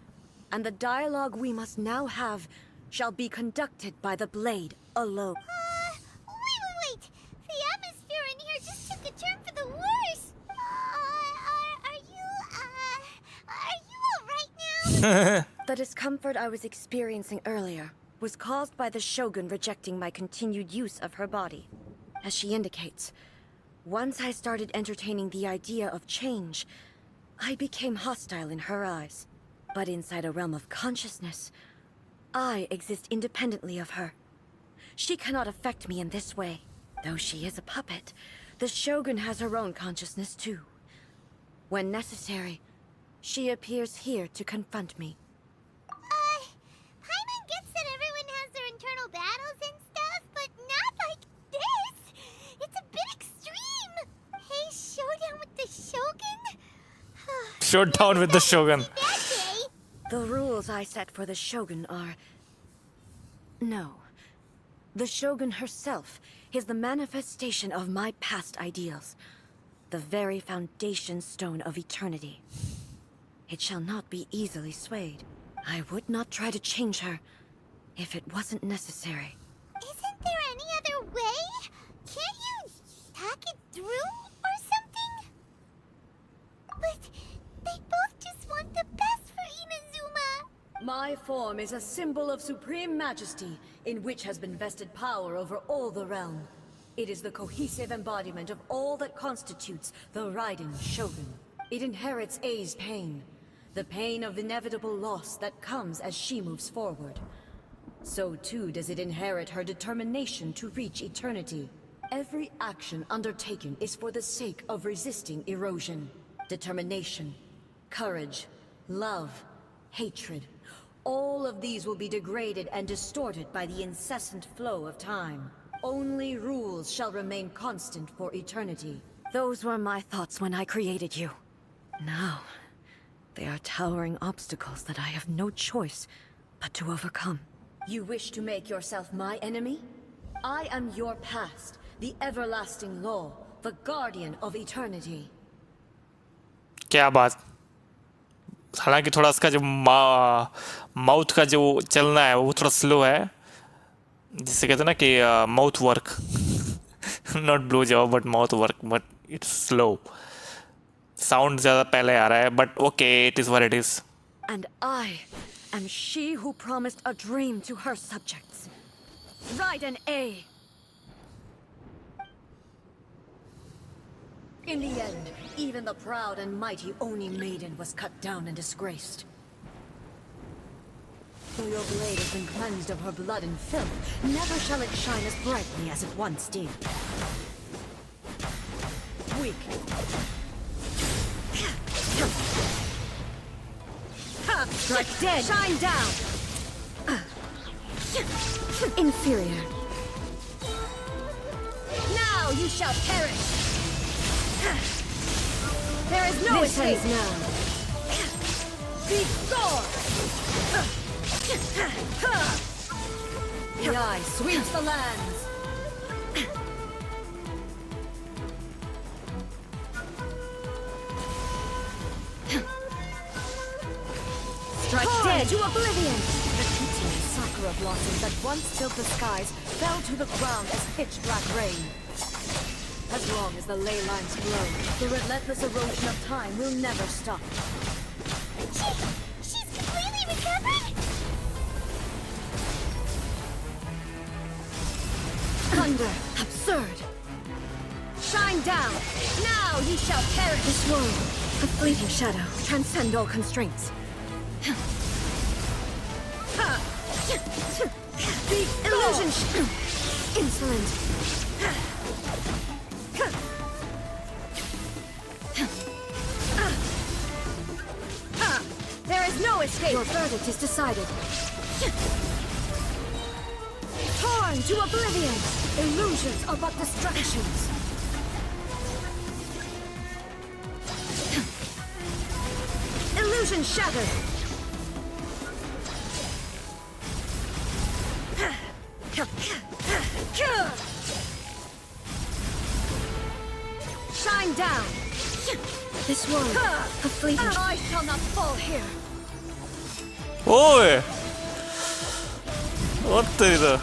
and the dialogue we must now have shall be conducted by the blade alone. Wait! The atmosphere in here just took a turn for the worse! Are you alright now? The discomfort I was experiencing earlier was caused by the Shogun rejecting my continued use of her body. As she indicates, once I started entertaining the idea of change, I became hostile in her eyes. But inside a realm of consciousness, I exist independently of her. She cannot affect me in this way. Though she is a puppet, the Shogun has her own consciousness too. When necessary, she appears here to confront me. Paimon gets that everyone has their internal battles and stuff, but not like this! It's a bit extreme! Hey, showdown with the Shogun? Showdown with the Shogun. That day? The rules I set for the Shogun are... No. The Shogun herself is the manifestation of my past ideals. The very foundation stone of eternity. It shall not be easily swayed. I would not try to change her if it wasn't necessary. Isn't there any other way? Can't you talk it through or something? But they both just want the best for Inazuma. My form is a symbol of supreme majesty, in which has been vested power over all the realm. It is the cohesive embodiment of all that constitutes the Raiden Shogun. It inherits Ei's pain, the pain of inevitable loss that comes as she moves forward. So too does it inherit her determination to reach eternity. Every action undertaken is for the sake of resisting erosion. Determination, courage, love, hatred. All of these will be degraded and distorted by the incessant flow of time. Only rules shall remain constant for eternity. Those were my thoughts when I created you. Now, they are towering obstacles that I have no choice but to overcome. You wish to make yourself my enemy? I am your past, the everlasting law, the guardian of eternity. क्या बात. हालांकि थोड़ा इसका जो mouth का जो चलना है वो थोड़ा स्लो है, जिससे कहते हैं ना कि mouth work, not blow job but mouth work, but it's slow. Sound ज़्यादा पहले आ रहा है, but okay, it is what it is. And I am she who promised a dream to her subjects. Raiden A. In the end, even the proud and mighty Oni maiden was cut down and disgraced. Though your blade has been cleansed of her blood and filth, never shall it shine as brightly as it once did. Weak. Strike dead! Shine down! Inferior. Now you shall perish. There is no escape now. Be gone. The eye sweeps the lands. Strike dead to oblivion! The pitiless sakura blossoms that once filled the skies fell to the ground as pitch black rain. As long as the ley lines flow, the relentless erosion of time will never stop. She's completely recovered? Thunder! Absurd! Shine down! Now ye shall perish! This world, a fleeting shadow, transcend all constraints. Be Illusion! Insolent! There is no escape! Your verdict is decided. Torn to oblivion! Illusions are but distractions. Illusion shattered! Shine down! This world, a fleeting I shall not fall here! ओए और तेरी तो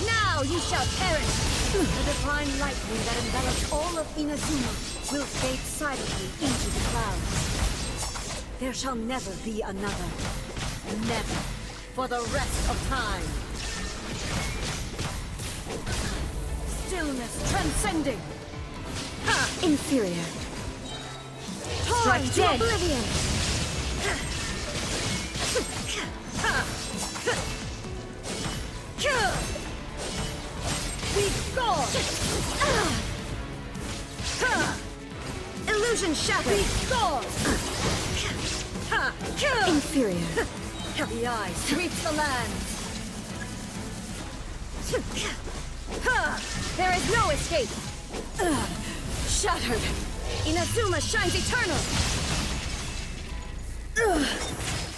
Now you shall perish! The divine lightning that envelops all of Inazuma will fade silently into the clouds. There shall never be another. Never. For the rest of time. Stillness transcending. Inferior. Torn Strike to dead. oblivion! Be gone! Illusion shattered. Be gone! Inferior. The eye sweeps the land. There is no escape. Shattered. Inazuma shines eternal.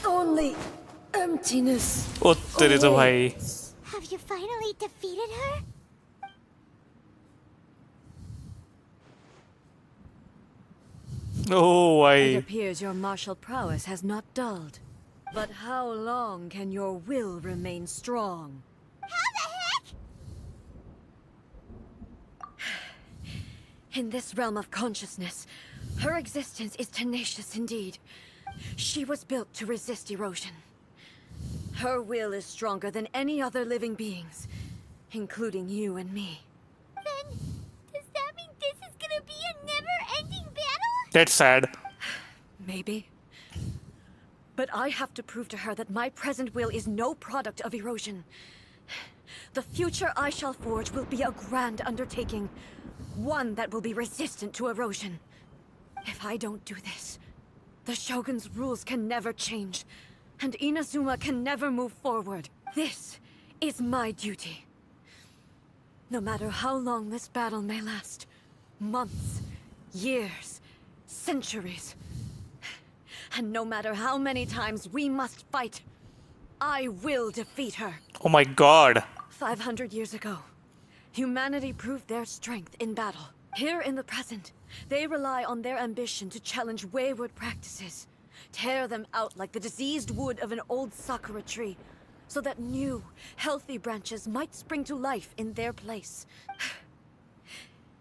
Only emptiness. ओ तेरी तो भाई Have you finally defeated her? Oh It भाई appears your martial prowess has not dulled. But how long can your will remain strong? How the heck? In this realm of consciousness, her existence is tenacious indeed. She was built to resist erosion. Her will is stronger than any other living beings, including you and me. Then, does that mean this is gonna be a never-ending battle? that's sad Maybe. But I have to prove to her that my present will is no product of erosion. The future I shall forge will be a grand undertaking, one that will be resistant to erosion. If I don't do this, the Shogun's rules can never change, and Inazuma can never move forward. This is my duty. No matter how long this battle may last, months, years, centuries, and no matter how many times we must fight, I will defeat her. oh my god 500 years ago, humanity proved their strength in battle. Here in the present, they rely on their ambition to challenge wayward practices, tear them out like the diseased wood of an old sakura tree, so that new, healthy branches might spring to life in their place.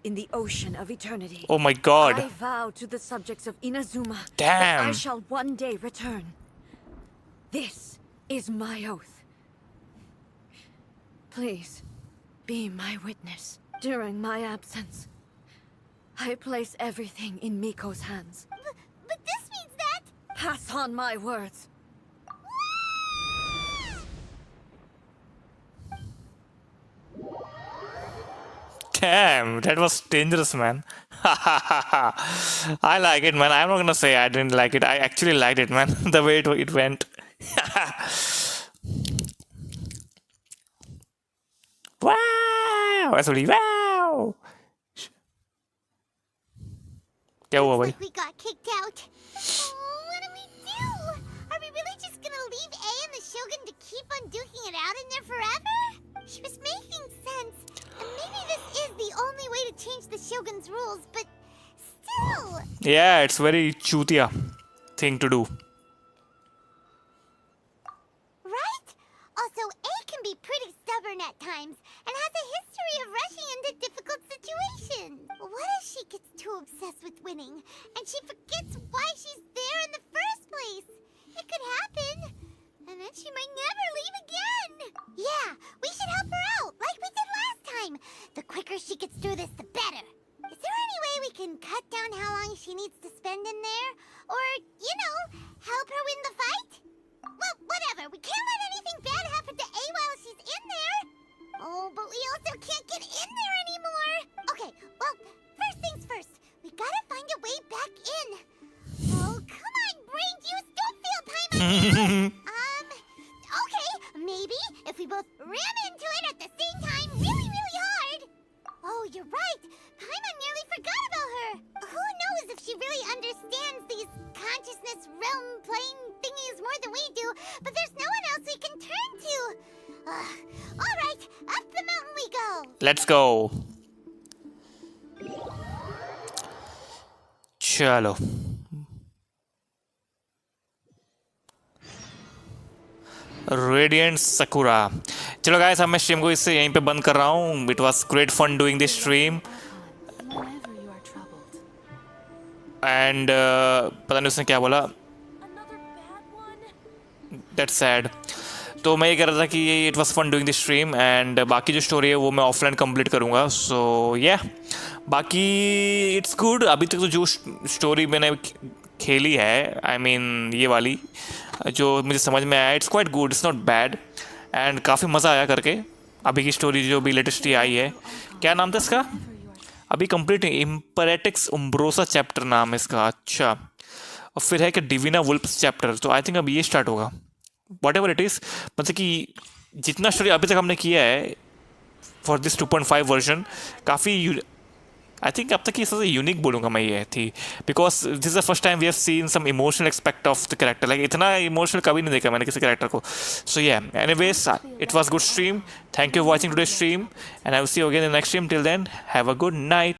In the ocean of eternity, oh my god I vow to the subjects of Inazuma that Damn. I shall one day return. This is my oath. Please, be my witness. During my absence, I place everything in Miko's hands. But this means that... Pass on my words. damn that was dangerous man I like it man I'm not gonna say I didn't like it I actually liked it man the way it went wow ऐसा बोली wow. क्या हुआ भाई? Like we got kicked out. Oh, what do we do? Are we really just gonna leave A and the Shogun to keep on duking it out in there forever? She was making sense. And maybe this is the only way to change the Shogun's rules, but still. Yeah, it's very chutia thing to do. Right? Also, A can be pretty stubborn at times and has a history of rushing into difficult situations. What if she gets too obsessed with winning and she forgets why she's there in the first place? It could happen. And then she might never leave again. Yeah, we should help her out like we did last time. The quicker she gets through this, the better. Is there any way we can cut down how long she needs to spend in there? Or, help her win the fight? Well, whatever. We can't let anything bad happen to A while she's in there. Oh, but we also can't get in there anymore. Okay, well, first things first. We gotta find a way back in. Oh, come on, brain juice. Don't feel time. Okay, maybe if we both ram into it at the same time really, really hard. Oh, you're right. Paimon nearly forgot about her. Who knows if she really understands these consciousness realm plane thingies more than we do, but there's no one else we can turn to. All right, up the mountain we go. Let's go. चलो radiant sakura. चलो guys, अब मैं stream को इससे यहीं पे बंद कर रहा हूँ। It was great fun doing this stream and पता नहीं उसने क्या बोला, दैट्स सैड। तो मैं ये कह रहा था कि it was fun doing this stream and बाकी जो स्टोरी है वो मैं ऑफलाइन कंप्लीट करूँगा। सो या बाकी इट्स गुड। अभी तक तो जो स्टोरी मैंने खेली है, आई मीन ये वाली जो मुझे समझ में आया, it's quite good, it's not bad and काफ़ी मज़ा आया करके। अभी की स्टोरी जो भी लेटेस्ट ही आई है, क्या नाम था इसका? अभी कंप्लीट इम्परेटिक्स उम्ब्रोसा चैप्टर नाम है इसका। अच्छा, और फिर है कि डिविना वुल्प्स चैप्टर। तो आई थिंक अब ये स्टार्ट होगा, वॉट एवर इट इज़। मतलब कि जितना स्टोरी अभी तक हमने किया है फॉर दिस 2.5 वर्जन, काफ़ी आई थिंक अब तक ये सबसे यूनिक बोलूँगा मैं ये थी, because this is the first time we have seen some emotional expect of the character. Like इतना इमोशनल कभी नहीं देखा मैंने किसी कैरेक्टर को। So yeah anyways, it was good stream. Thank you watching today stream and I will see you again in next stream. Till then have a good night.